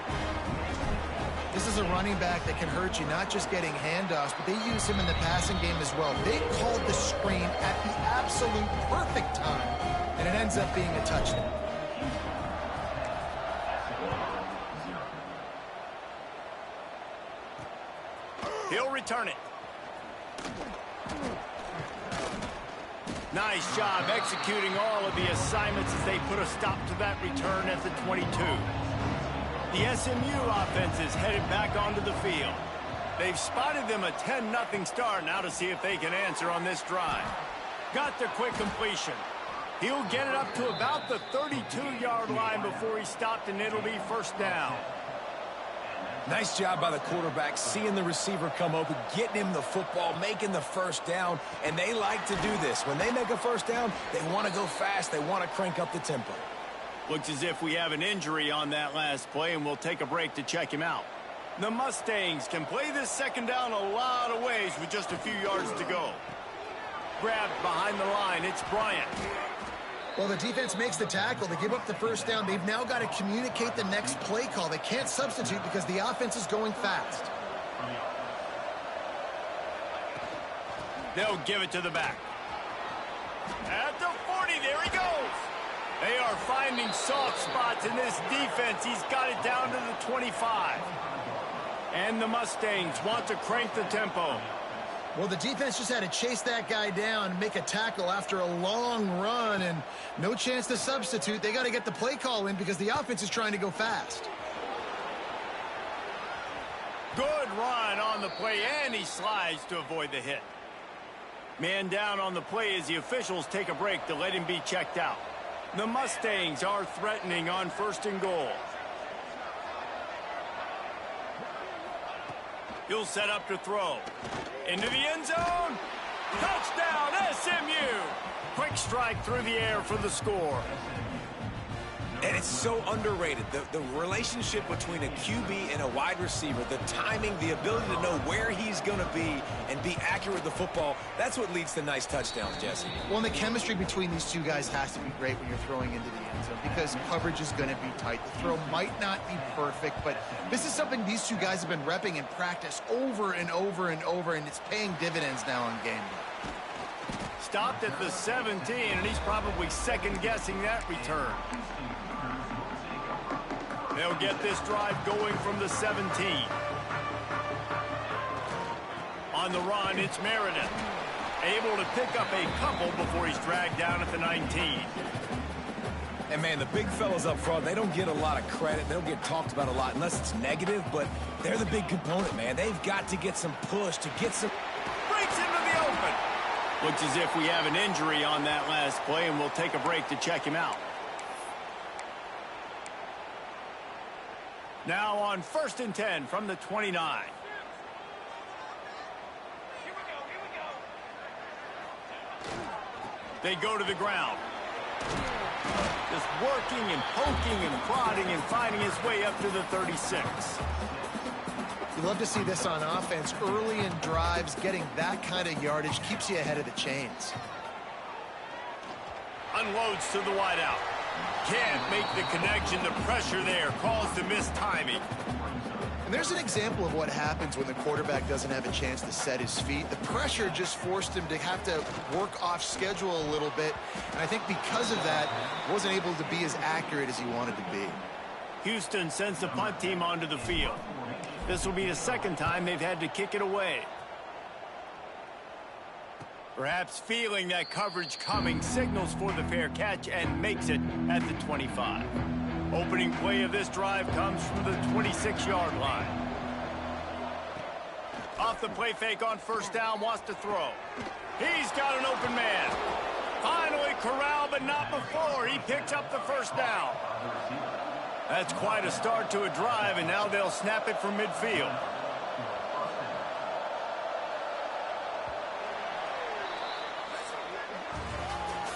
This is a running back that can hurt you, not just getting handoffs, but they use him in the passing game as well. They called the screen at the absolute perfect time, and it ends up being a touchdown. He'll return it. Nice job executing all of the assignments as they put a stop to that return at the 22. The SMU offense is headed back onto the field. They've spotted them a 10-0 start now to see if they can answer on this drive. Got the quick completion. He'll get it up to about the 32-yard line before he stopped, and it'll be first down. Nice job by the quarterback, seeing the receiver come open, getting him the football, making the first down, and they like to do this. When they make a first down, they want to go fast. They want to crank up the tempo. Looks as if we have an injury on that last play, and we'll take a break to check him out. The Mustangs can play this 2nd down a lot of ways with just a few yards to go. Grabbed behind the line, it's Bryant. Well, the defense makes the tackle. They give up the first down. They've now got to communicate the next play call. They can't substitute because the offense is going fast. They'll give it to the back. At the 40, there he goes. They are finding soft spots in this defense. He's got it down to the 25. And the Mustangs want to crank the tempo. Well, the defense just had to chase that guy down and make a tackle after a long run, and no chance to substitute. They got to get the play call in because the offense is trying to go fast. Good run on the play, and he slides to avoid the hit. Man down on the play as the officials take a break to let him be checked out. The Mustangs are threatening on 1st and goal. He'll set up to throw. Into the end zone. Touchdown, SMU. Quick strike through the air for the score. And it's so underrated. The relationship between a QB and a wide receiver, the timing, the ability to know where he's going to be and be accurate with the football, that's what leads to nice touchdowns, Jesse. Well, and the chemistry between these two guys has to be great when you're throwing into the end zone because coverage is going to be tight. The throw might not be perfect, but this is something these two guys have been repping in practice over and over and over, and it's paying dividends now on game day. Stopped at the 17, and he's probably second-guessing that return. They'll get this drive going from the 17. On the run, it's Meredith. Able to pick up a couple before he's dragged down at the 19. And, man, the big fellas up front, they don't get a lot of credit. They don't get talked about a lot unless it's negative, but they're the big component, man. They've got to get some push to get some... Breaks into the open. Looks as if we have an injury on that last play, and we'll take a break to check him out. Now on 1st and 10 from the 29. They go to the ground. Just working and poking and prodding and finding his way up to the 36. You love to see this on offense. Early in drives, getting that kind of yardage keeps you ahead of the chains. Unloads to the wideout. Can't make the connection. The pressure there caused the missed timing. And there's an example of what happens when the quarterback doesn't have a chance to set his feet. The pressure just forced him to have to work off schedule a little bit. And I think because of that, wasn't able to be as accurate as he wanted to be. Houston sends the punt team onto the field. This will be the second time they've had to kick it away. Perhaps feeling that coverage coming, signals for the fair catch and makes it at the 25. Opening play of this drive comes from the 26-yard line. Off the play fake on 1st down, wants to throw. He's got an open man. Finally corralled, but not before. He picks up the 1st down. That's quite a start to a drive, and now they'll snap it from midfield.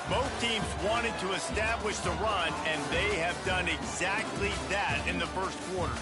Both teams wanted to establish the run, and they have done exactly that in the first quarter.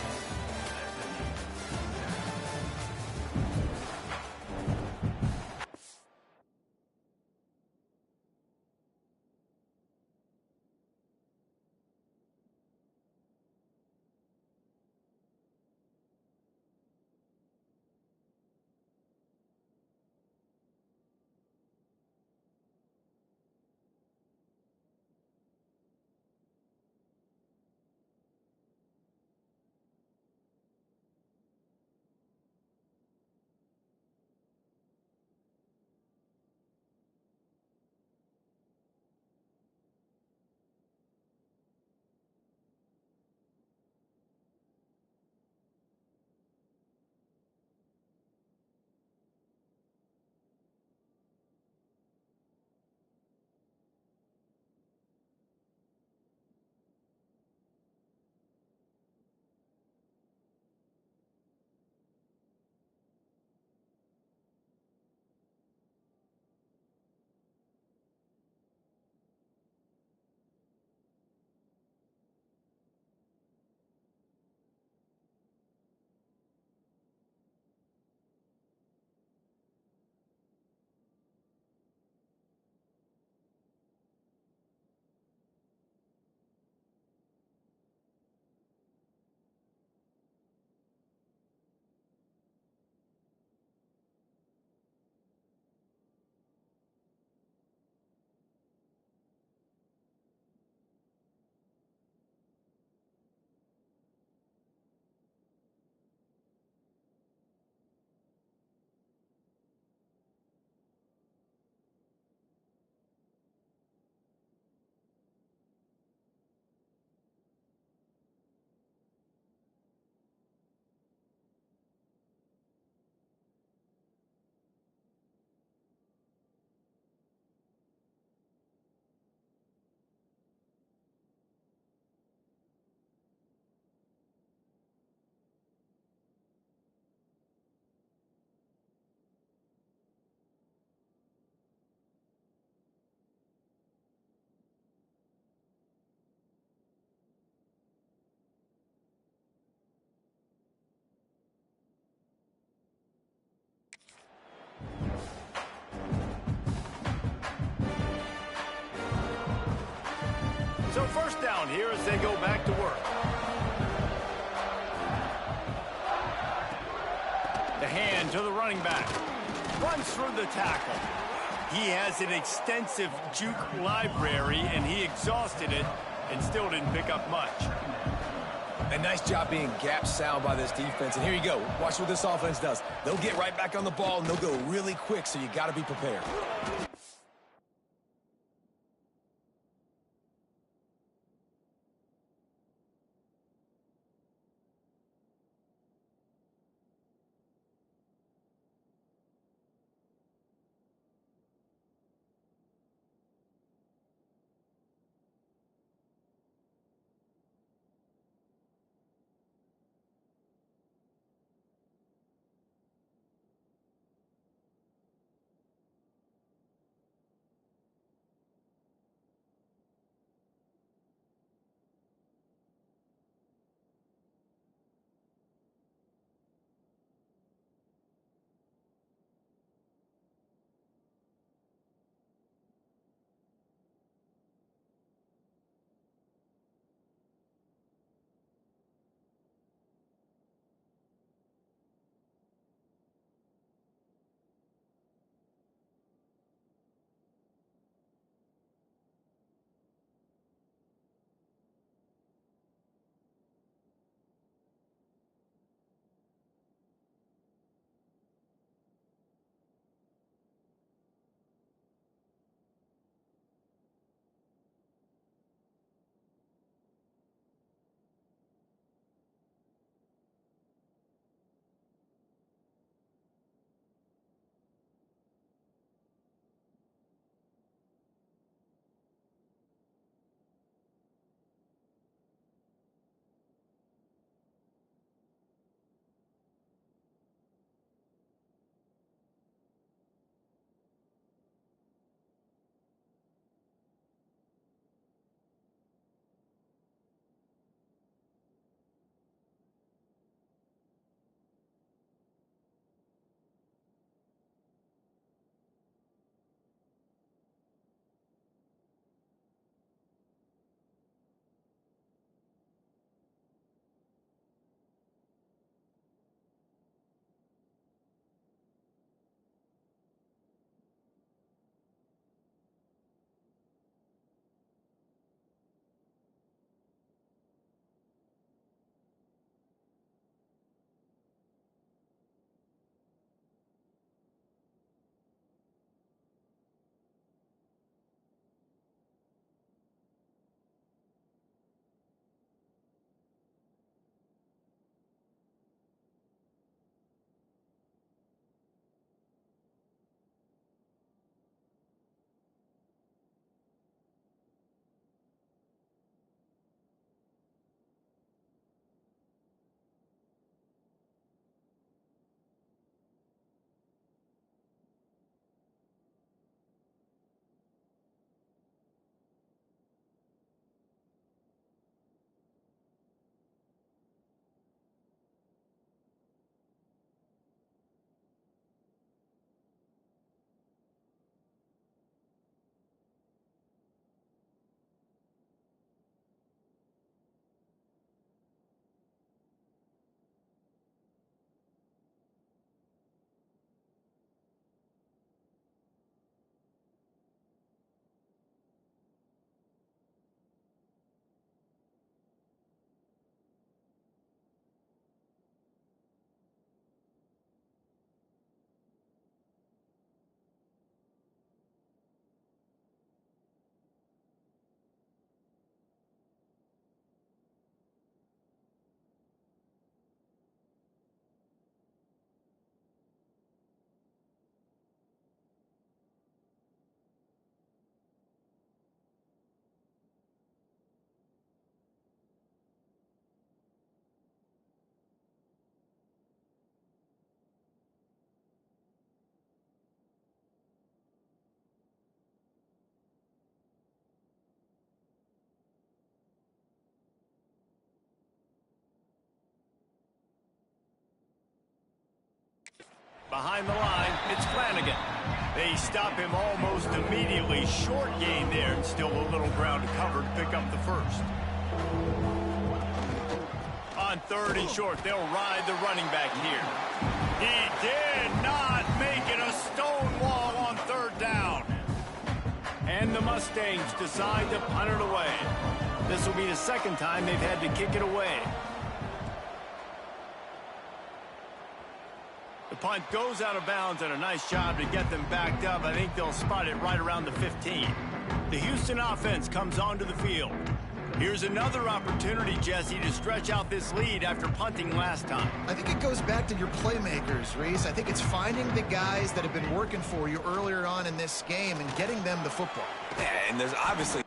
So first down here as they go back to work. The hand to the running back. Runs through the tackle. He has an extensive juke library, and he exhausted it and still didn't pick up much. A nice job being gap sound by this defense. And here you go. Watch what this offense does. They'll get right back on the ball, and they'll go really quick, so you got to be prepared. Behind the line, it's Flanagan. They stop him almost immediately. Short gain there, and still a little ground to cover to pick up the first. On 3rd and short, they'll ride the running back here. He did not make it a stone wall on 3rd down. And the Mustangs decide to punt it away. This will be the 2nd time they've had to kick it away. The punt goes out of bounds, and a nice job to get them backed up. I think they'll spot it right around the 15. The Houston offense comes onto the field. Here's another opportunity, Jesse, to stretch out this lead after punting last time. I think it goes back to your playmakers, Reese. I think it's finding the guys that have been working for you earlier on in this game and getting them the football. Yeah, and there's obviously...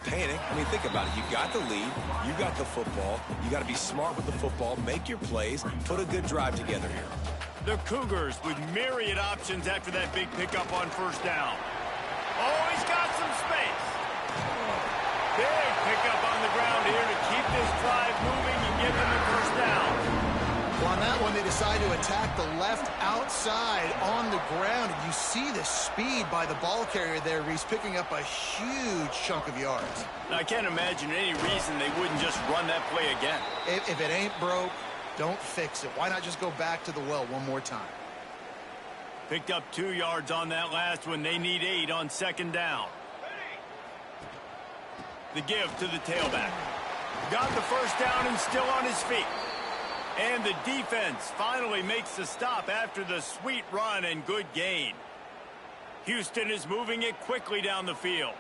panic. I mean, think about it. You got the lead. You got the football. You got to be smart with the football. Make your plays. Put a good drive together here. The Cougars with myriad options after that big pickup on first down. Oh, he's got some space. Big pickup on the ground here to keep this drive moving and give them the first down. Well, on that one, they decide to attack the left outside on the ground. And you see the speed by the ball carrier there, Reese, picking up a huge chunk of yards. Now, I can't imagine any reason they wouldn't just run that play again. If it ain't broke, don't fix it. Why not just go back to the well one more time? Picked up 2 yards on that last one. They need 8 on second down. The give to the tailback. Got the first down and still on his feet. And the defense finally makes the stop after the sweet run and good gain. Houston is moving it quickly down the field.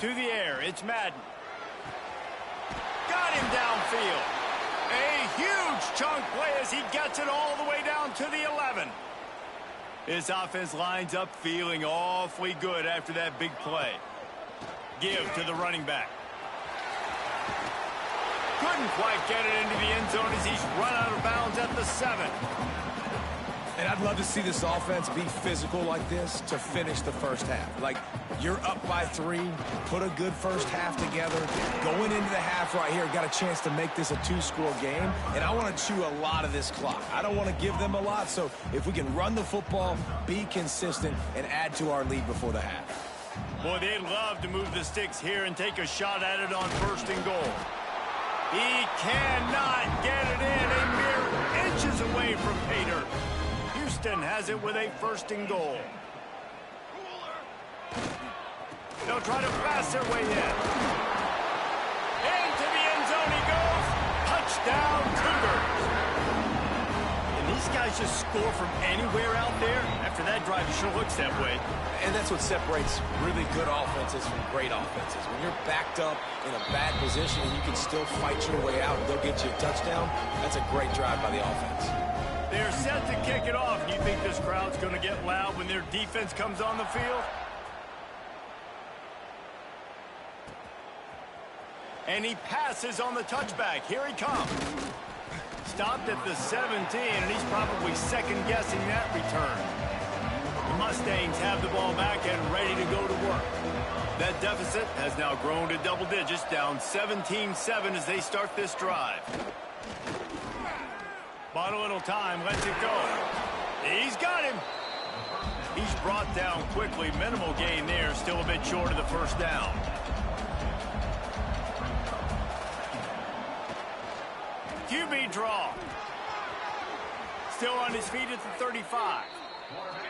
To the air, it's Madden. Got him downfield. A huge chunk play as he gets it all the way down to the 11. His offense lines up feeling awfully good after that big play. Give to the running back. Couldn't quite get it into the end zone as he's run out of bounds at the 7. And I'd love to see this offense be physical like this to finish the first half. Like, you're up by 3, put a good first half together. Going into the half right here, got a chance to make this a 2-score game, and I want to chew a lot of this clock. I don't want to give them a lot, so if we can run the football, be consistent, and add to our lead before the half. Boy, they'd love to move the sticks here and take a shot at it on 1st and goal. He cannot get it in, a mere inches away from pay dirt. Houston has it with a 1st and goal. They'll try to pass their way in. Into the end zone he goes. Touchdown, Cougars. And these guys just score from anywhere out there. After that drive, it sure looks that way. And that's what separates really good offenses from great offenses. When you're backed up in a bad position and you can still fight your way out and they'll get you a touchdown, that's a great drive by the offense. They're set to kick it off. Do you think this crowd's going to get loud when their defense comes on the field? And he passes on the touchback. Here he comes. Stopped at the 17, and he's probably second-guessing that return. The Mustangs have the ball back and ready to go to work. That deficit has now grown to double digits, down 17-7 as they start this drive. Bought a little time, lets it go. He's got him. He's brought down quickly. Minimal gain there, still a bit short of the first down. QB draw. Still on his feet at the 35.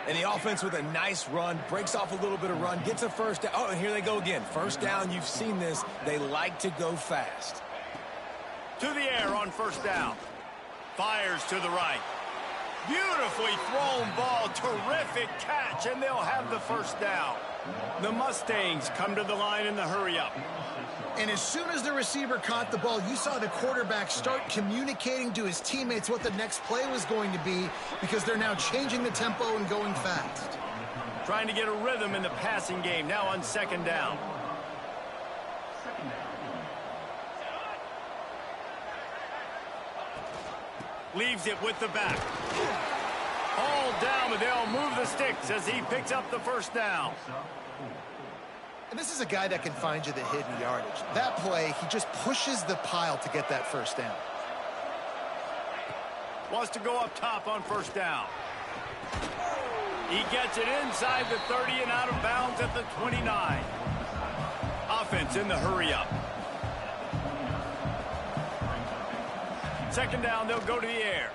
And the offense with a nice run, breaks off a little bit of run, gets a first down. Oh, and here they go again. First down, you've seen this. They like to go fast. To the air on first down. Fires to the right. Beautifully thrown ball. Terrific catch, and they'll have the first down. The Mustangs come to the line in the hurry-up. And as soon as the receiver caught the ball, you saw the quarterback start communicating to his teammates what the next play was going to be because they're now changing the tempo and going fast. Trying to get a rhythm in the passing game, now on second down. Leaves it with the back. Hauled down, but they'll move the sticks as he picks up the first down. And this is a guy that can find you the hidden yardage. That play, he just pushes the pile to get that first down. Wants to go up top on first down. He gets it inside the 30 and out of bounds at the 29. Offense in the hurry-up. Second down, they'll go to the air.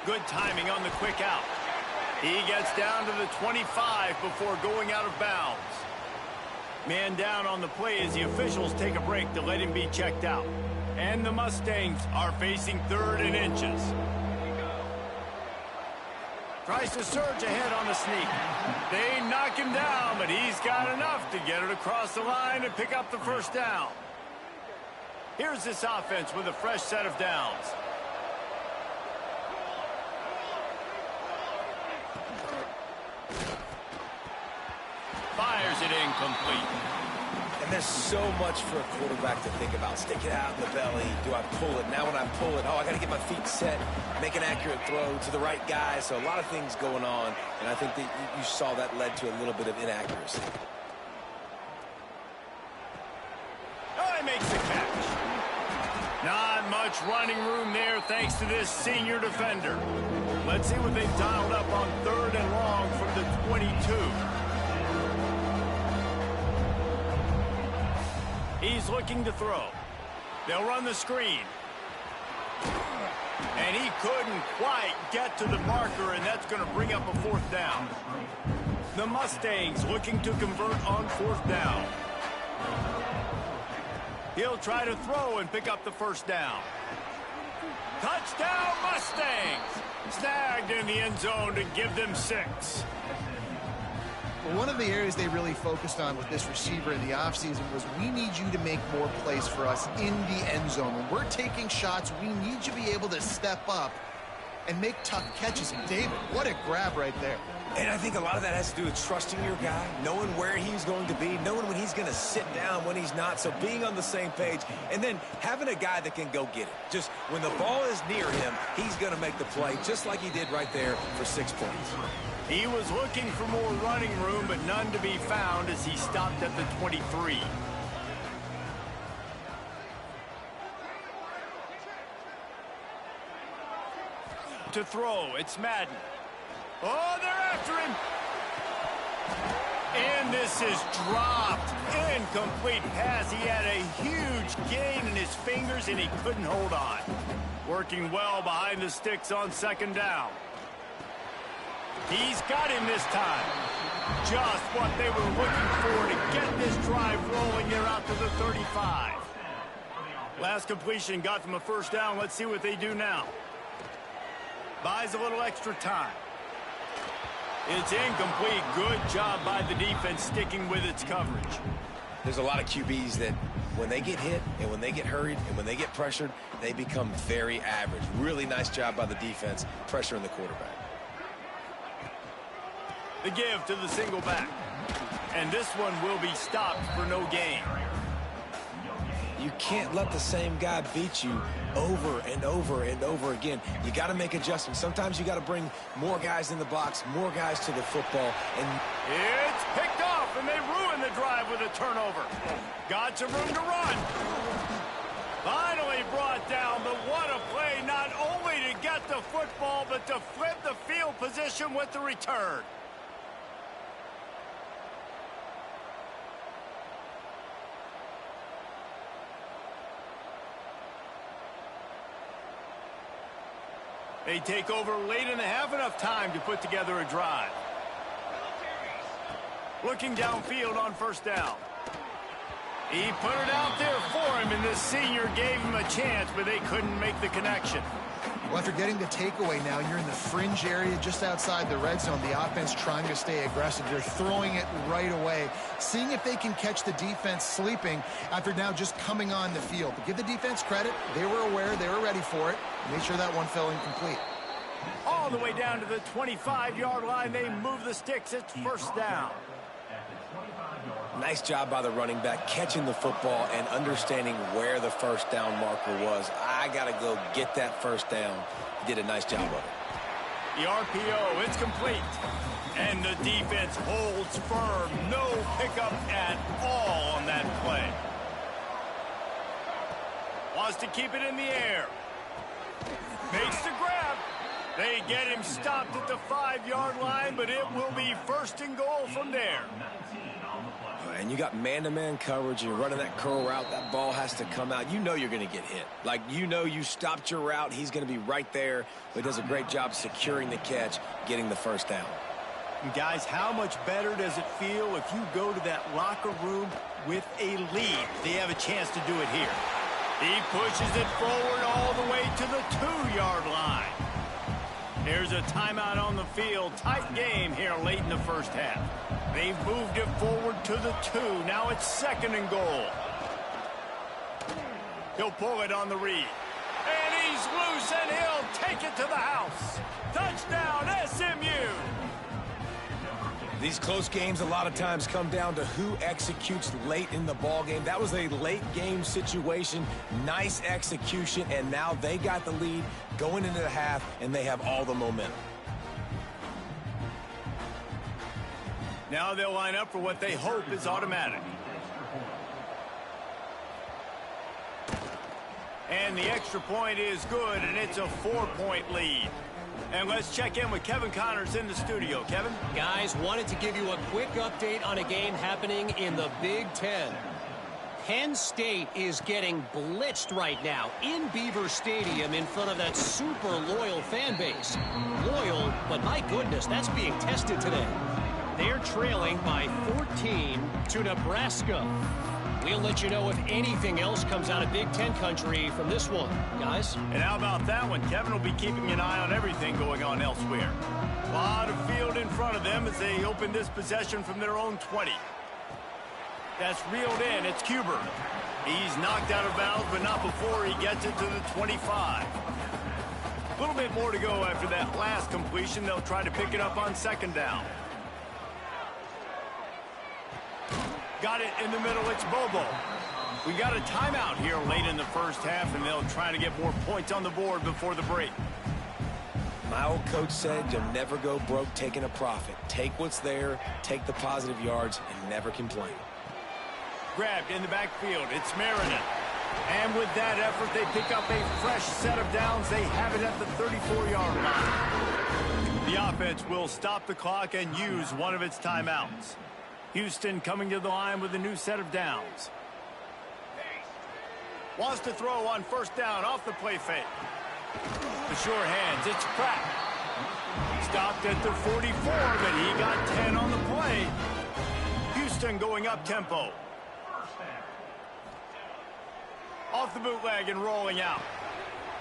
Good timing on the quick out. He gets down to the 25 before going out of bounds. Man down on the play as the officials take a break to let him be checked out. And the Mustangs are facing 3rd and inches. Tries to surge ahead on the sneak. They knock him down, but he's got enough to get it across the line and pick up the first down. Here's this offense with a fresh set of downs. Fires it in incomplete. And there's so much for a quarterback to think about. Stick it out in the belly. Do I pull it? Now when I pull it, I got to get my feet set, make an accurate throw to the right guy. So a lot of things going on, and I think that you saw that led to a little bit of inaccuracy. Oh, he makes the catch. Not much running room there thanks to this senior defender. Let's see what they've dialed up on 3rd and long from the 22. He's looking to throw. They'll run the screen. And he couldn't quite get to the marker, and that's going to bring up a 4th down. The Mustangs looking to convert on 4th down. He'll try to throw and pick up the 1st down. Touchdown Mustangs! Snagged in the end zone to give them 6. Well, one of the areas they really focused on with this receiver in the offseason was we need you to make more plays for us in the end zone. When we're taking shots, we need you to be able to step up and make tough catches. And David, what a grab right there. And I think a lot of that has to do with trusting your guy, knowing where he's going to be, knowing when he's going to sit down, when he's not. So being on the same page, and then having a guy that can go get it. Just when the ball is near him, he's going to make the play, just like he did right there for 6 points. He was looking for more running room, but none to be found as he stopped at the 23. To throw, it's Madden. Oh, they're after him. And this is dropped. Incomplete pass. He had a huge gain in his fingers, and he couldn't hold on. Working well behind the sticks on 2nd down. He's got him this time. Just what they were looking for to get this drive rolling. They're out to the 35. Last completion got them a 1st down. Let's see what they do now. Buys a little extra time. It's incomplete. Good job by the defense sticking with its coverage. There's a lot of QBs that when they get hit and when they get hurried and when they get pressured, they become very average. Really nice job by the defense pressuring the quarterback. The give to the single back. And this one will be stopped for no gain. You can't let the same guy beat you over and over and over again. You got to make adjustments. Sometimes you got to bring more guys in the box, more guys to the football. And it's picked off, and they ruin the drive with a turnover. Got some room to run. Finally brought down, but what a play, not only to get the football, but to flip the field position with the return. They take over late in the half, enough time to put together a drive. Looking downfield on 1st down. He put it out there for him, and this senior gave him a chance, but they couldn't make the connection. Well, after getting the takeaway now, you're in the fringe area just outside the red zone. The offense trying to stay aggressive. They're throwing it right away, seeing if they can catch the defense sleeping after now just coming on the field. But give the defense credit. They were aware. They were ready for it. Made sure that one fell incomplete. All the way down to the 25-yard line. They move the sticks. It's 1st down. Nice job by the running back catching the football and understanding where the 1st down marker was. I got to go get that 1st down. He did a nice job of it. The RPO, it's complete. And the defense holds firm. No pickup at all on that play. Wants to keep it in the air. Makes the grab. They get him stopped at the 5-yard line, but it will be 1st and goal from there. And you got man-to-man coverage. You're running that curl route. That ball has to come out. You know you're going to get hit. Like, you know you stopped your route. He's going to be right there. But he does a great job securing the catch, getting the 1st down. And guys, how much better does it feel if you go to that locker room with a lead? They have a chance to do it here. He pushes it forward all the way to the 2-yard line. There's a timeout on the field. Tight game here late in the 1st half. They've moved it forward to the 2. Now it's 2nd and goal. He'll pull it on the read. And he's loose, and he'll take it to the house. Touchdown, SMU. These close games a lot of times come down to who executes late in the ball game. That was a late game situation, nice execution, and now they got the lead going into the half, and they have all the momentum. Now they'll line up for what they hope is automatic. And the extra point is good, and it's a 4-point lead. And let's check in with Kevin Connors in the studio. Kevin? Guys, wanted to give you a quick update on a game happening in the Big Ten. Penn State is getting blitzed right now in Beaver Stadium in front of that super loyal fan base. Loyal, but my goodness, that's being tested today. They're trailing by 14 to Nebraska. We'll let you know if anything else comes out of Big Ten country from this one, guys. And how about that one? Kevin will be keeping an eye on everything going on elsewhere. A lot of field in front of them as they open this possession from their own 20. That's reeled in. It's Cuber. He's knocked out of bounds, but not before he gets it to the 25. A little bit more to go after that last completion. They'll try to pick it up on second down. Got it in the middle. It's Bobo. We got a timeout here late in the first half, and they'll try to get more points on the board before the break. My old coach said you'll never go broke taking a profit. Take what's there, take the positive yards, and never complain. Grabbed in the backfield. It's Mariner. And with that effort, they pick up a fresh set of downs. They have it at the 34-yard line. The offense will stop the clock and use one of its timeouts. Houston coming to the line with a new set of downs. Wants to throw on first down off the play fake. The sure hands. It's Pratt. Stopped at the 44, but he got 10 on the play. Houston going up tempo. Off the bootleg and rolling out.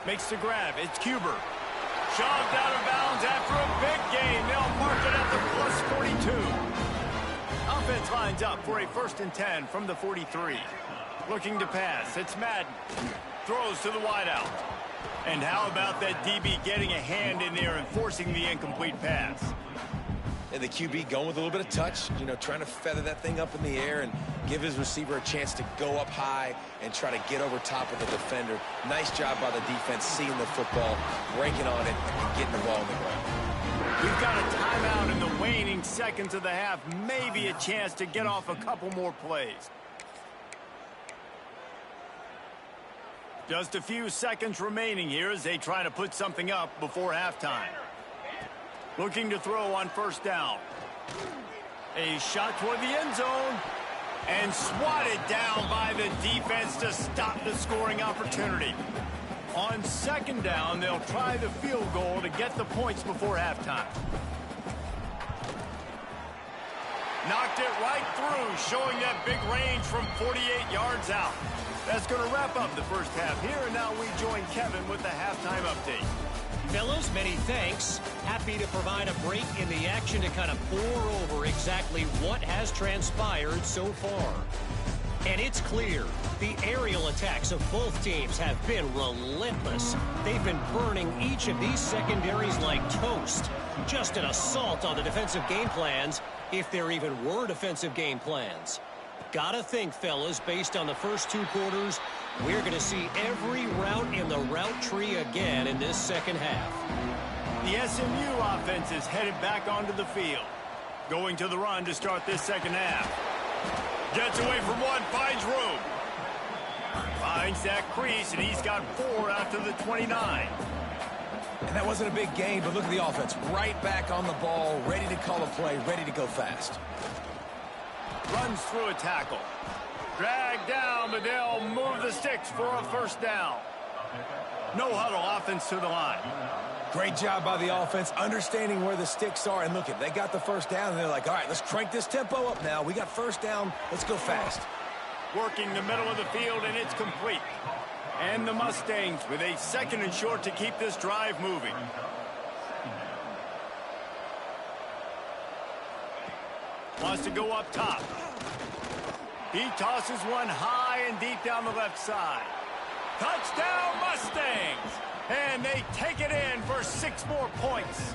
Makes the grab. It's Cuber. Shoved out of bounds after a big gain. They'll mark it at the plus 42. Offense lines up for a 1st and 10 from the 43. Looking to pass. It's Madden. Throws to the wideout. And how about that DB getting a hand in there and forcing the incomplete pass? And the QB going with a little bit of touch, trying to feather that thing up in the air and give his receiver a chance to go up high and try to get over top of the defender. Nice job by the defense seeing the football, breaking on it, and getting the ball on the ground. We've got a timeout in the waning seconds of the half. Maybe a chance to get off a couple more plays. Just a few seconds remaining here as they try to put something up before halftime. Looking to throw on first down. A shot toward the end zone. And swatted down by the defense to stop the scoring opportunity. On second down, they'll try the field goal to get the points before halftime. Knocked it right through, showing that big range from 48 yards out. That's going to wrap up the first half here, and now we join Kevin with the halftime update. Fellows, many thanks. Happy to provide a break in the action to kind of pour over exactly what has transpired so far. And it's clear, the aerial attacks of both teams have been relentless. They've been burning each of these secondaries like toast. Just an assault on the defensive game plans, if there even were defensive game plans. Gotta think, fellas, based on the first 2 quarters, we're going to see every route in the route tree again in this second half. The SMU offense is headed back onto the field. Going to the run to start this second half. Gets away from one, finds room. Finds that crease, and he's got 4 out to the 29. And that wasn't a big gain, but look at the offense. Right back on the ball, ready to call a play, ready to go fast. Runs through a tackle. Dragged down, but they'll move the sticks for a first down. No huddle offense to the line. Great job by the offense, understanding where the sticks are. And look, they got the first down, and they're like, all right, let's crank this tempo up now. We got first down. Let's go fast. Working the middle of the field, and it's complete. And the Mustangs with a 2nd and short to keep this drive moving. Wants to go up top. He tosses one high and deep down the left side. Touchdown, Mustangs! And they take it in for 6 more points.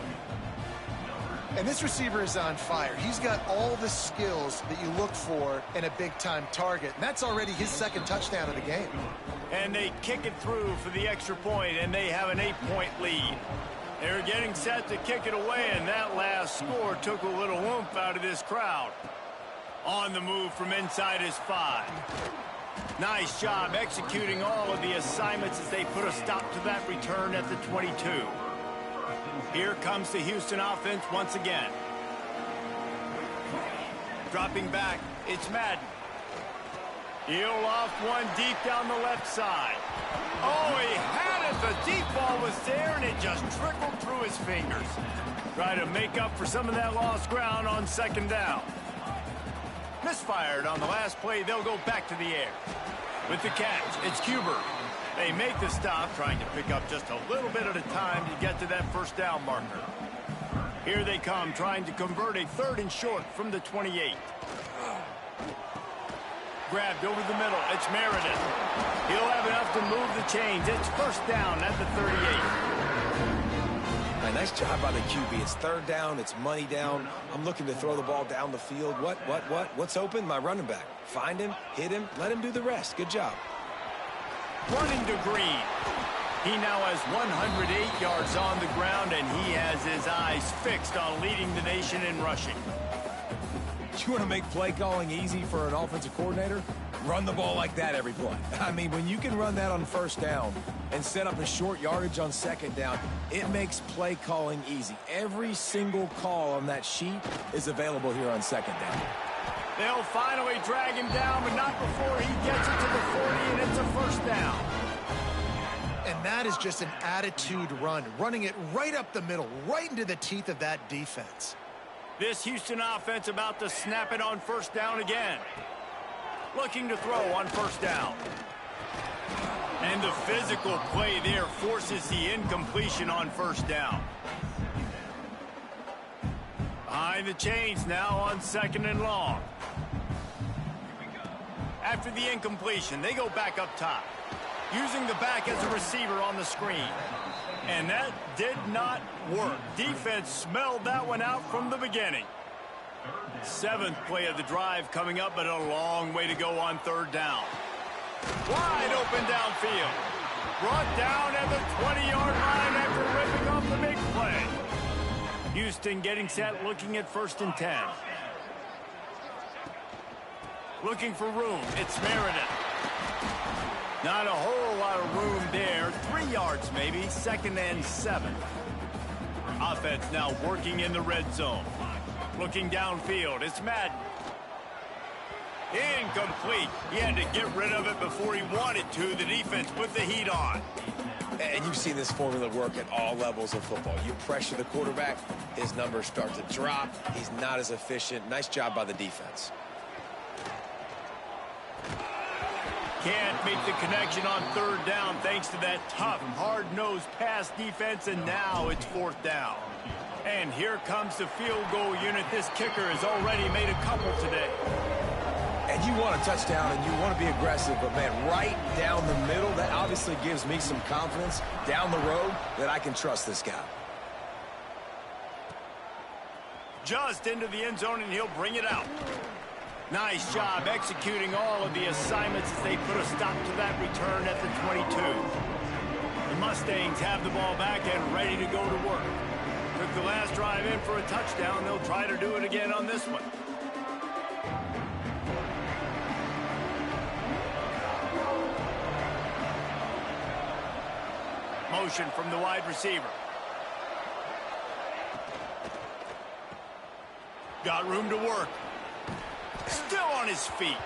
And this receiver is on fire. He's got all the skills that you look for in a big-time target. And that's already his second touchdown of the game. And they kick it through for the extra point, and they have an 8-point lead. They're getting set to kick it away, and that last score took a little oomph out of this crowd. On the move from inside his 5. Nice job executing all of the assignments as they put a stop to that return at the 22. Here comes the Houston offense once again. Dropping back, it's Madden. He'll off one deep down the left side. Oh, he had it. The deep ball was there, and it just trickled through his fingers. Try to make up for some of that lost ground on second down. Misfired on the last play. They'll go back to the air. With the catch, it's Cuber. They make the stop, trying to pick up just a little bit at a time to get to that first down marker. Here they come, trying to convert a 3rd and short from the 28. Grabbed over the middle. It's Meredith. He'll have enough to move the chains. It's first down at the 38. Right, nice job by the QB. It's 3rd down. It's money down. I'm looking to throw the ball down the field. What's open? My running back. Find him, hit him, let him do the rest. Good job. Running to Green. He now has 108 yards on the ground, and he has his eyes fixed on leading the nation in rushing. You want to make play calling easy for an offensive coordinator? Run the ball like that every play. I mean, when you can run that on first down and set up a short yardage on second down, it makes play calling easy. Every single call on that sheet is available here on second down. They'll finally drag him down, but not before he gets it to the 40, and it's a first down. And that is just an attitude run, running it right up the middle, right into the teeth of that defense. This Houston offense about to snap it on first down again. Looking to throw on first down. And the physical play there forces the incompletion on first down. Behind the chains now on 2nd and long. After the incompletion, they go back up top, using the back as a receiver on the screen. And that did not work. Defense smelled that one out from the beginning. 7th play of the drive coming up, but a long way to go on 3rd down. Wide open downfield. Brought down at the 20-yard line after ripping off the big play. Houston getting set, looking at 1st and 10. Looking for room. It's Meredith. Not a whole lot of room there. 3 yards maybe. 2nd and 7. Offense now working in the red zone. Looking downfield. It's Madden. Incomplete. He had to get rid of it before he wanted to. The defense put the heat on. And you've seen this formula work at all levels of football. You pressure the quarterback, his numbers start to drop. He's not as efficient. Nice job by the defense. Can't make the connection on 3rd down thanks to that tough, hard-nosed pass defense, and now it's 4th down. And here comes the field goal unit. This kicker has already made a couple today. And you want a touchdown and you want to be aggressive, but man, right down the middle, that obviously gives me some confidence down the road that I can trust this guy. Just into the end zone, and he'll bring it out. Nice job executing all of the assignments as they put a stop to that return at the 22. The Mustangs have the ball back and ready to go to work. Took the last drive in for a touchdown. They'll try to do it again on this one. Motion from the wide receiver. Got room to work. Still on his feet.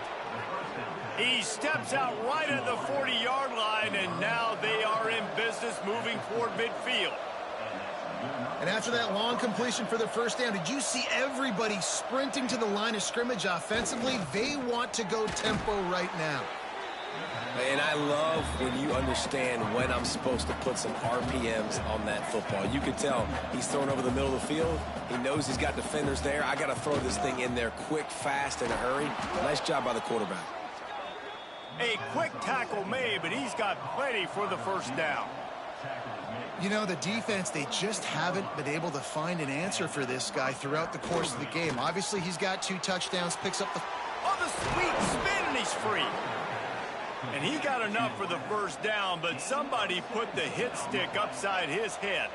He steps out right at the 40-yard line, and now they are in business moving toward midfield. And after that long completion for the first down, did you see everybody sprinting to the line of scrimmage offensively? They want to go tempo right now. And I love when you understand when I'm supposed to put some RPMs on that football. You can tell he's throwing over the middle of the field. He knows he's got defenders there. I got to throw this thing in there quick, fast, in a hurry. Nice job by the quarterback. A quick tackle made, but he's got plenty for the first down. You know, the defense, they just haven't been able to find an answer for this guy throughout the course of the game. Obviously, he's got 2 touchdowns, picks up the... Oh, the sweet spin, and he's free. And he got enough for the first down, but somebody put the hit stick upside his head.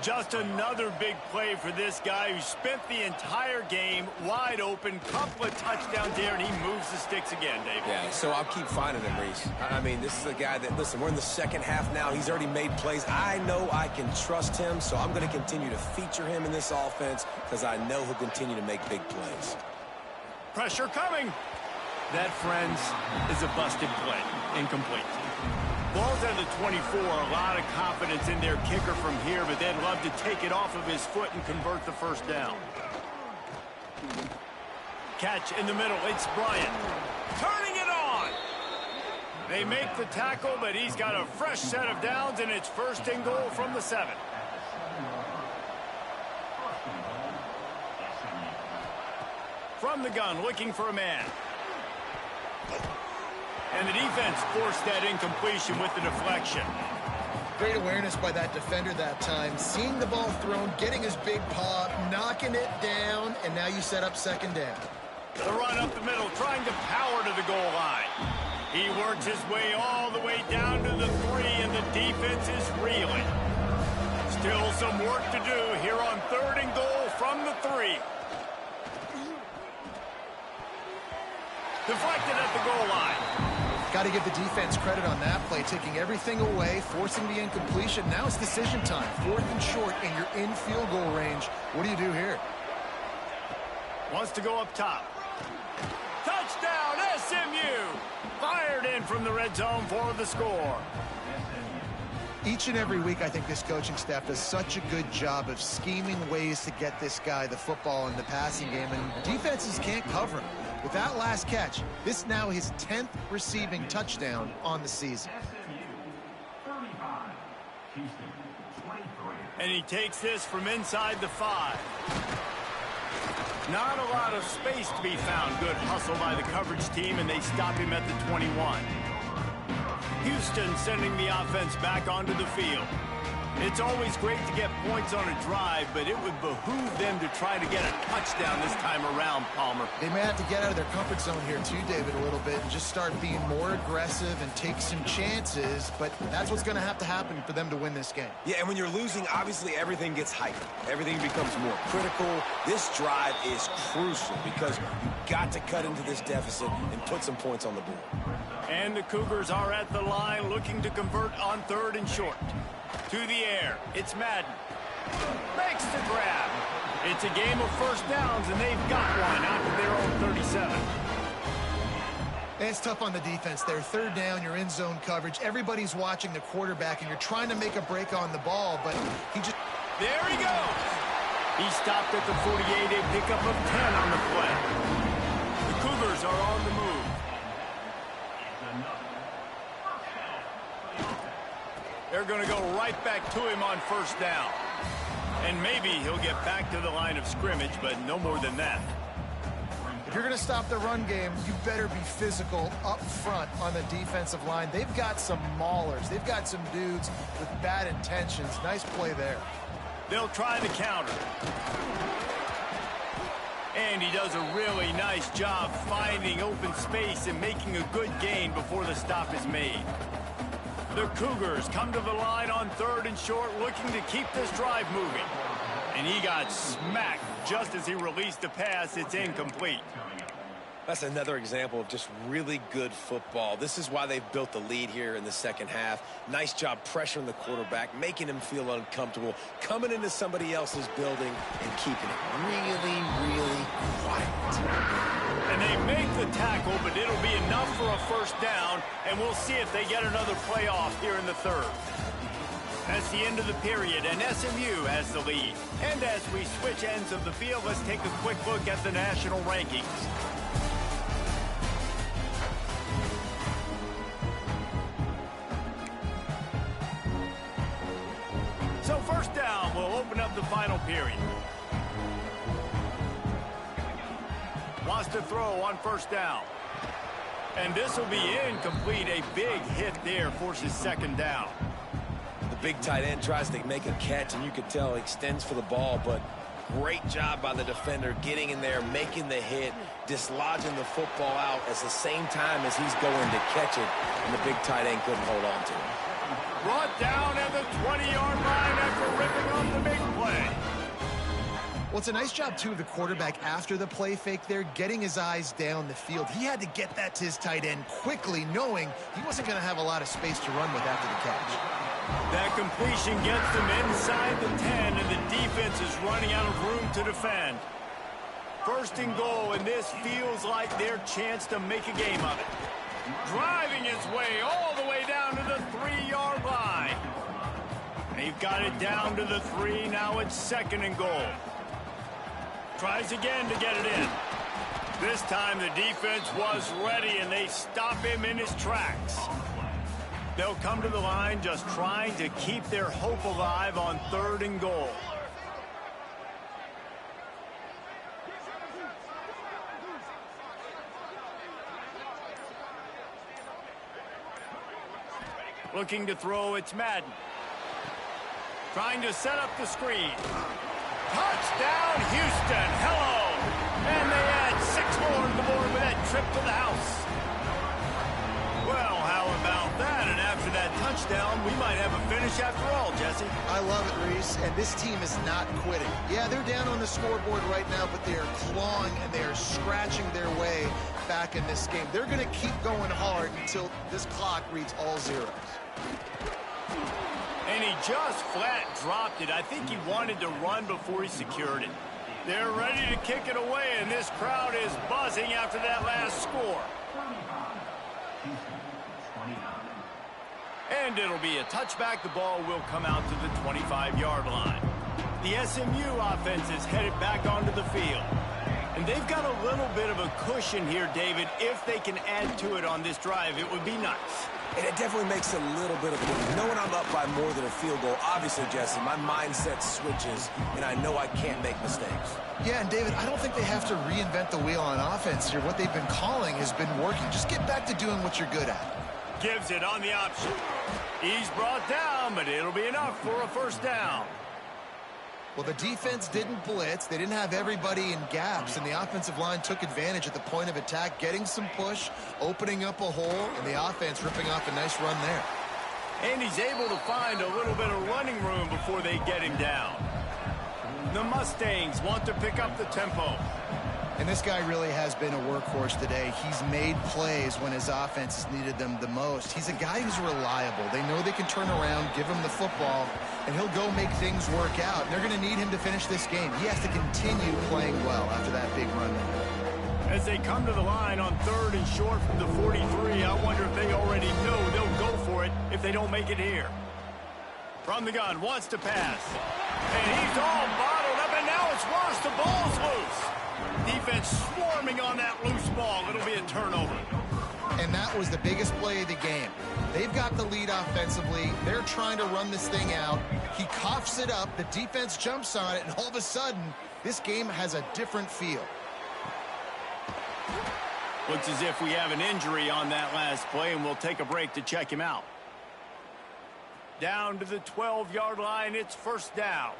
Just another big play for this guy who spent the entire game wide open. Couple of touchdowns there, and he moves the sticks again, David. Yeah, so I'll keep finding him, Reese. I mean, this is a guy that, listen, we're in the second half now. He's already made plays. I know I can trust him, so I'm going to continue to feature him in this offense because I know he'll continue to make big plays. Pressure coming. That, friends, is a busted play. Incomplete. Ball's at the 24. A lot of confidence in their kicker from here, but they'd love to take it off of his foot and convert the first down. Catch in the middle. It's Bryant. Turning it on. They make the tackle, but he's got a fresh set of downs, and it's first and goal from the 7. From the gun, looking for a man. And the defense forced that incompletion with the deflection. Great awareness by that defender that time. Seeing the ball thrown, getting his big paw, knocking it down, and now you set up second down. The run up the middle, trying to power to the goal line. He works his way all the way down to the 3, and the defense is reeling. Still some work to do here on 3rd and goal from the 3. Deflected at the goal line. Got to give the defense credit on that play, taking everything away, forcing the incompletion. Now it's decision time. 4th and short, and you're in field goal range. What do you do here? Wants to go up top. Touchdown, SMU! Fired in from the red zone for the score. Each and every week, I think this coaching staff does such a good job of scheming ways to get this guy the football in the passing game, and defenses can't cover him. With that last catch, this is now his 10th receiving touchdown on the season. And he takes this from inside the 5. Not a lot of space to be found. Good hustle by the coverage team, and they stop him at the 21. Houston sending the offense back onto the field. It's always great to get points on a drive, but it would behoove them to try to get a touchdown this time around, Palmer. They may have to get out of their comfort zone here too, David, a little bit, and just start being more aggressive and take some chances, but that's what's going to happen for them to win this game. Yeah, and when you're losing, obviously everything gets heightened. Everything becomes more critical. This drive is crucial because you've got to cut into this deficit and put some points on the board. And the Cougars are at the line looking to convert on 3rd and short. To the air, it's Madden. Makes the grab. It's a game of first downs, and they've got one out to their own 37. And it's tough on the defense there. 3rd down, you're in zone coverage. Everybody's watching the quarterback, and you're trying to make a break on the ball, but he just... There he goes. He stopped at the 48, a pickup of 10 on the play. The Cougars are on the move. They're going to go right back to him on first down. And maybe he'll get back to the line of scrimmage, but no more than that. If you're going to stop the run game, you better be physical up front on the defensive line. They've got some maulers. They've got some dudes with bad intentions. Nice play there. They'll try the counter. And he does a really nice job finding open space and making a good gain before the stop is made. The Cougars come to the line on 3rd and short, looking to keep this drive moving. And he got smacked just as he released the pass. It's incomplete. That's another example of just really good football. This is why they've built the lead here in the second half. Nice job pressuring the quarterback, making him feel uncomfortable, coming into somebody else's building and keeping it really, really quiet. And they make the tackle, but it'll be enough for a first down, and we'll see if they get another play off here in the 3rd. That's the end of the period, and SMU has the lead. And as we switch ends of the field, let's take a quick look at the national rankings. So first down, we'll open up the final period. Wants to throw on first down. And this will be incomplete. A big hit there forces second down. big tight end tries to make a catch, and you can tell he extends for the ball, but great job by the defender getting in there, making the hit, dislodging the football out at the same time as he's going to catch it, and the big tight end couldn't hold on to it. Brought down at the 20-yard line after ripping off the big play. Well, it's a nice job, too, of the quarterback after the play fake there, getting his eyes down the field. He had to get that to his tight end quickly, knowing he wasn't going to have a lot of space to run with after the catch. That completion gets them inside the 10, and the defense is running out of room to defend. First and goal, and this feels like their chance to make a game of it. Driving his way all the way down to the 3-yard line. They've got it down to the 3. Now it's second and goal. Tries again to get it in. This time the defense was ready, and they stop him in his tracks. They'll come to the line just trying to keep their hope alive on third and goal. Looking to throw, it's Madden. Trying to set up the screen. Touchdown, Houston. Hello. And they add 6 more to the board with that trip to the house. Well, how about that? And after that touchdown, we might have a finish after all, Jesse. I love it, Reese, and this team is not quitting. Yeah, they're down on the scoreboard right now, but they are clawing and they are scratching their way back in this game. They're going to keep going hard until this clock reads all zeros. And he just flat dropped it. I think he wanted to run before he secured it. They're ready to kick it away, and this crowd is buzzing after that last score. And it'll be a touchback. The ball will come out to the 25-yard line. The SMU offense is headed back onto the field. And they've got a little bit of a cushion here, David. If they can add to it on this drive, it would be nice. And it definitely makes a little bit of a difference. Knowing I'm up by more than a field goal, obviously, Jesse, my mindset switches, and I know I can't make mistakes. Yeah, and David, I don't think they have to reinvent the wheel on offense here. What they've been calling has been working. Just get back to doing what you're good at. Gives it on the option. He's brought down, but it'll be enough for a first down. Well, the defense didn't blitz. They didn't have everybody in gaps, and the offensive line took advantage at the point of attack, getting some push, opening up a hole, and the offense ripping off a nice run there. And he's able to find a little bit of running room before they get him down. The Mustangs want to pick up the tempo. And this guy really has been a workhorse today. He's made plays when his offense has needed them the most. He's a guy who's reliable. They know they can turn around, give him the football, and he'll go make things work out. They're going to need him to finish this game. He has to continue playing well after that big run there. As they come to the line on third and short from the 43, I wonder if they already know they'll go for it if they don't make it here. From the gun, wants to pass. And he's all bottled up, and now it's worse. The ball's loose. Defense swarming on that loose ball. It'll be a turnover. And that was the biggest play of the game. They've got the lead offensively. They're trying to run this thing out. He coughs it up. The defense jumps on it, and all of a sudden, this game has a different feel. Looks as if we have an injury on that last play, and we'll take a break to check him out. Down to the 12-yard line, it's first down.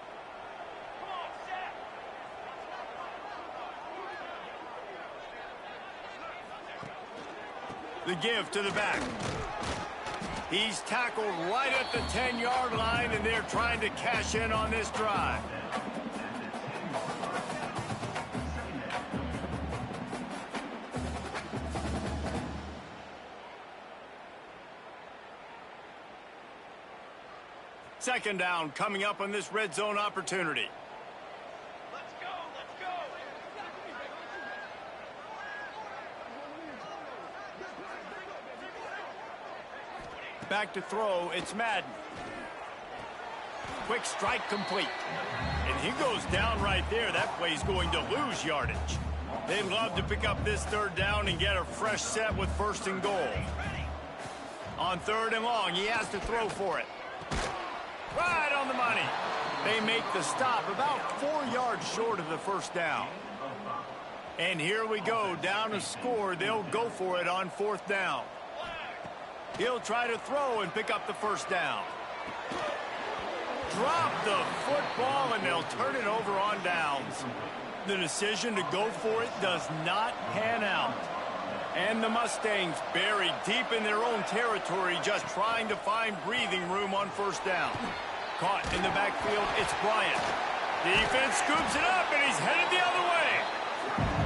The give to the back. He's tackled right at the 10-yard line, and they're trying to cash in on this drive. Second down coming up on this red zone opportunity. Let's go, let's go. Back to throw, it's Madden. Quick strike complete. And he goes down right there. That play's going to lose yardage. They'd love to pick up this third down and get a fresh set with first and goal. On third and long, he has to throw for it. Right on the money. They make the stop about 4 yards short of the first down. And here we go, down to score. They'll go for it on fourth down. He'll try to throw and pick up the first down. drop the football, and they'll turn it over on downs. The decision to go for it does not pan out. And the Mustangs buried deep in their own territory, just trying to find breathing room on first down. Caught in the backfield, it's Bryant. Defense scoops it up, and he's headed the other way.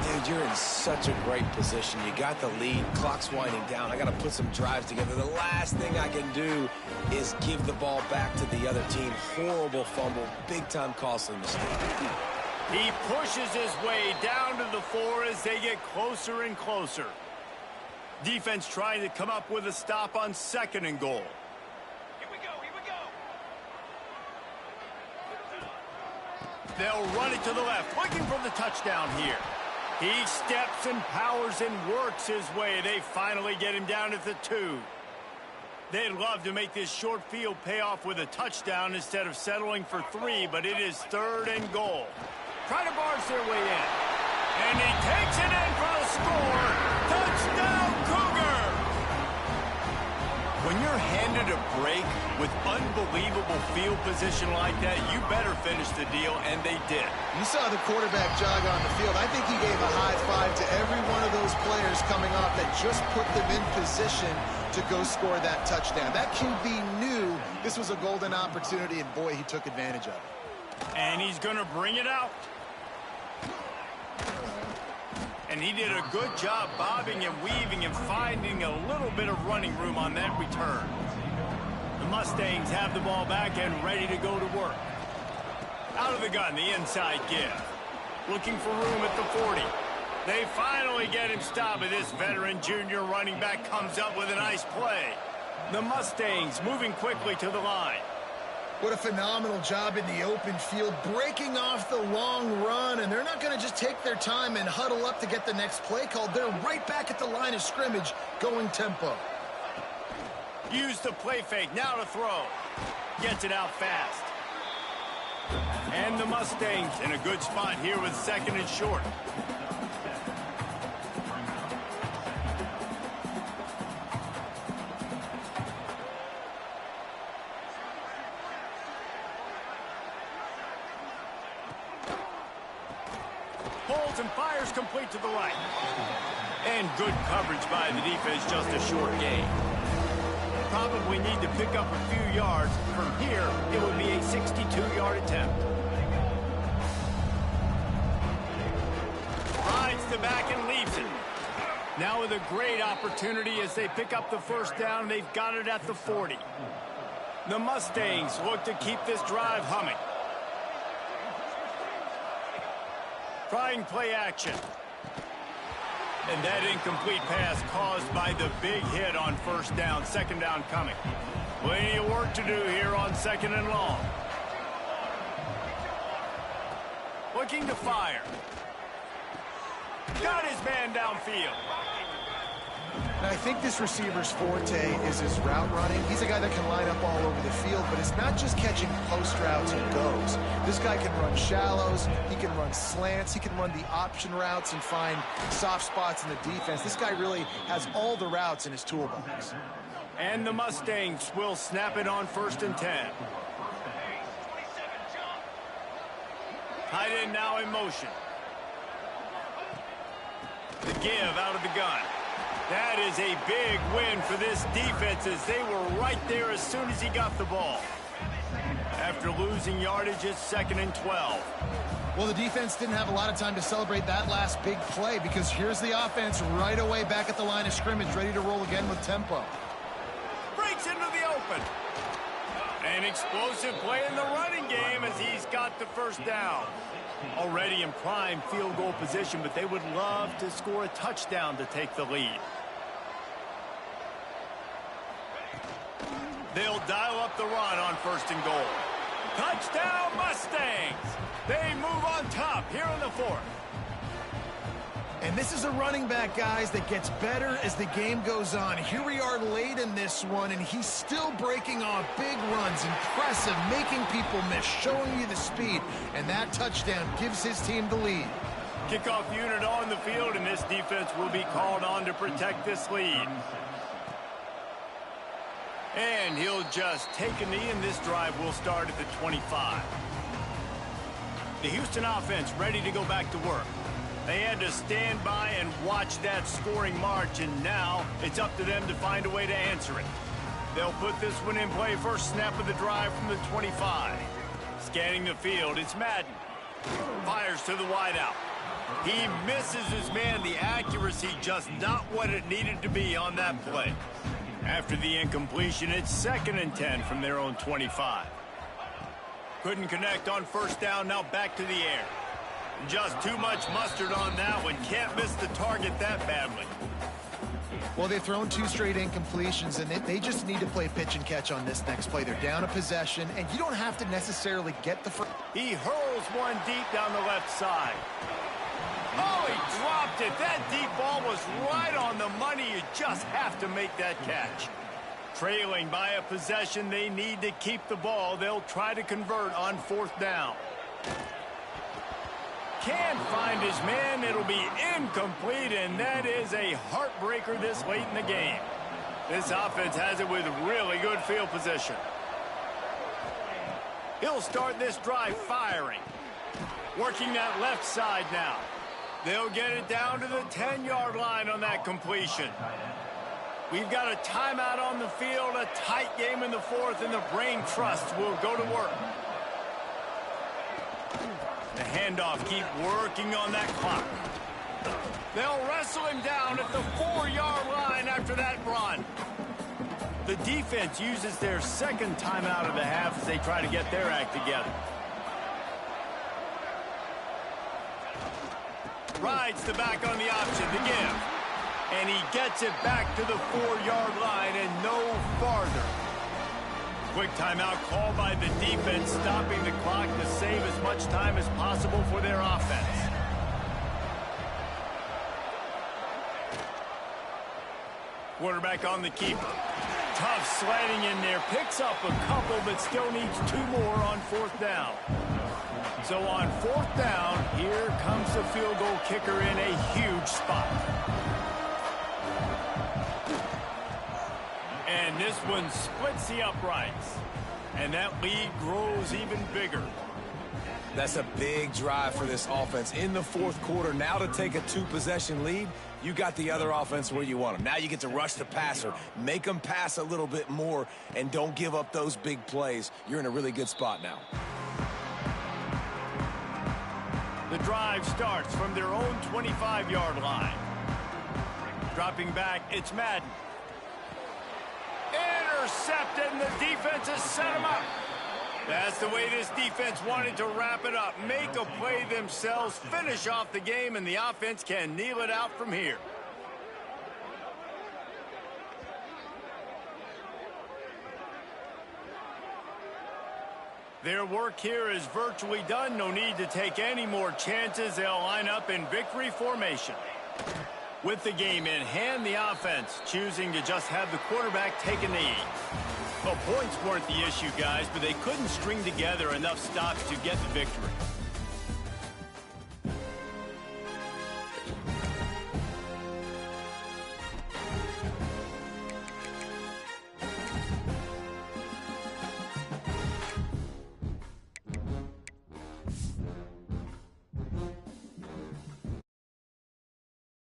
Dude, you're in such a great position. You got the lead, clock's winding down. I got to put some drives together. The last thing I can do is give the ball back to the other team. Horrible fumble, big-time costly mistake. He pushes his way down to the 4 as they get closer and closer. Defense trying to come up with a stop on 2nd and goal. Here we go, here we go. They'll run it to the left, looking for the touchdown here. He steps and powers and works his way. They finally get him down at the 2. They'd love to make this short field pay off with a touchdown instead of settling for 3, but it is 3rd and goal. Try to barge their way in. And he takes it in for the score. Touchdown, Cougars! When you're handed a break with unbelievable field position like that, you better finish the deal, and they did. You saw the quarterback jog on the field. I think he gave a high five to every one of those players coming off that just put them in position to go score that touchdown. That QB knew this was a golden opportunity, and boy, he took advantage of it. And he's going to bring it out. And he did a good job bobbing and weaving and finding a little bit of running room on that return. The Mustangs have the ball back and ready to go to work. Out of the gun, the inside give. Looking for room at the 40. They finally get him stopped, but this veteran junior running back comes up with a nice play. The Mustangs moving quickly to the line. What a phenomenal job in the open field, breaking off the long run, and they're not going to just take their time and huddle up to get the next play called. They're right back at the line of scrimmage, going tempo. Use the play fake, now to throw. Gets it out fast. And the Mustangs in a good spot here with 2nd and short. Holds and fires complete to the right. And good coverage by the defense, just a short gain. Probably need to pick up a few yards. From here, it would be a 62-yard attempt. Rides the back and leaves it. Now with a great opportunity as they pick up the first down. They've got it at the 40. The Mustangs look to keep this drive humming. Trying play action. And that incomplete pass caused by the big hit on first down. 2nd down coming. Plenty of work to do here on 2nd and long. Looking to fire. Got his man downfield. I think this receiver's forte is his route running. He's a guy that can line up all over the field, but it's not just catching post routes and goes. This guy can run shallows, he can run slants, he can run the option routes and find soft spots in the defense. This guy really has all the routes in his toolbox. And the Mustangs will snap it on 1st and 10. Tight end now in motion. The give out of the gun. That is a big win for this defense as they were right there as soon as he got the ball. After losing yardage, it's 2nd and 12. Well, the defense didn't have a lot of time to celebrate that last big play because here's the offense right away back at the line of scrimmage, ready to roll again with tempo. Breaks into the open. An explosive play in the running game as he's got the first down. Already in prime field goal position, but they would love to score a touchdown to take the lead. They'll dial up the run on 1st and goal. Touchdown, Mustangs! They move on top here in the 4th. And this is a running back, guys, that gets better as the game goes on. Here we are late in this one, and he's still breaking off big runs. Impressive, making people miss, showing you the speed. And that touchdown gives his team the lead. Kickoff unit on the field, and this defense will be called on to protect this lead. And he'll just take a knee, and this drive will start at the 25. The Houston offense ready to go back to work. They had to stand by and watch that scoring march, and now it's up to them to find a way to answer it. They'll put this one in play first snap of the drive from the 25. Scanning the field, it's Madden. Fires to the wideout. He misses his man. The accuracy just not what it needed to be on that play. After the incompletion, it's 2nd and 10 from their own 25. Couldn't connect on first down, now back to the air. Just too much mustard on that one. Can't miss the target that badly. Well, they've thrown 2 straight incompletions, and they just need to play pitch and catch on this next play. They're down a possession, and you don't have to necessarily get the first. He hurls one deep down the left side. Oh, he dropped it. That deep ball was right on the money. You just have to make that catch. Trailing by a possession, they need to keep the ball. They'll try to convert on 4th down. Can't find his man. It'll be incomplete, and that is a heartbreaker this late in the game. This offense has it with really good field position. He'll start this drive firing. Working that left side now. They'll get it down to the 10-yard line on that completion. We've got a timeout on the field, a tight game in the 4th, and the brain trust will go to work. The handoff, keep working on that clock. They'll wrestle him down at the 4-yard line after that run. The defense uses their 2nd timeout of the half as they try to get their act together. Rides the back on the option to give. And he gets it back to the 4-yard line and no farther. Quick timeout called by the defense, stopping the clock to save as much time as possible for their offense. Quarterback on the keeper. Tough sledding in there. Picks up a couple, but still needs 2 more on 4th down. So on 4th down, here comes the field goal kicker in a huge spot. And this one splits the uprights. And that lead grows even bigger. That's a big drive for this offense in the 4th quarter. Now to take a 2-possession lead, you got the other offense where you want them. Now you get to rush the passer, make them pass a little bit more, and don't give up those big plays. You're in a really good spot now. The drive starts from their own 25-yard line. Dropping back, it's Madden. Intercepted, and the defense has set him up. That's the way this defense wanted to wrap it up. Make a play themselves, finish off the game, and the offense can kneel it out from here. Their work here is virtually done. No need to take any more chances. They'll line up in victory formation. With the game in hand, the offense choosing to just have the quarterback take a knee. Well, points weren't the issue, guys, but they couldn't string together enough stops to get the victory.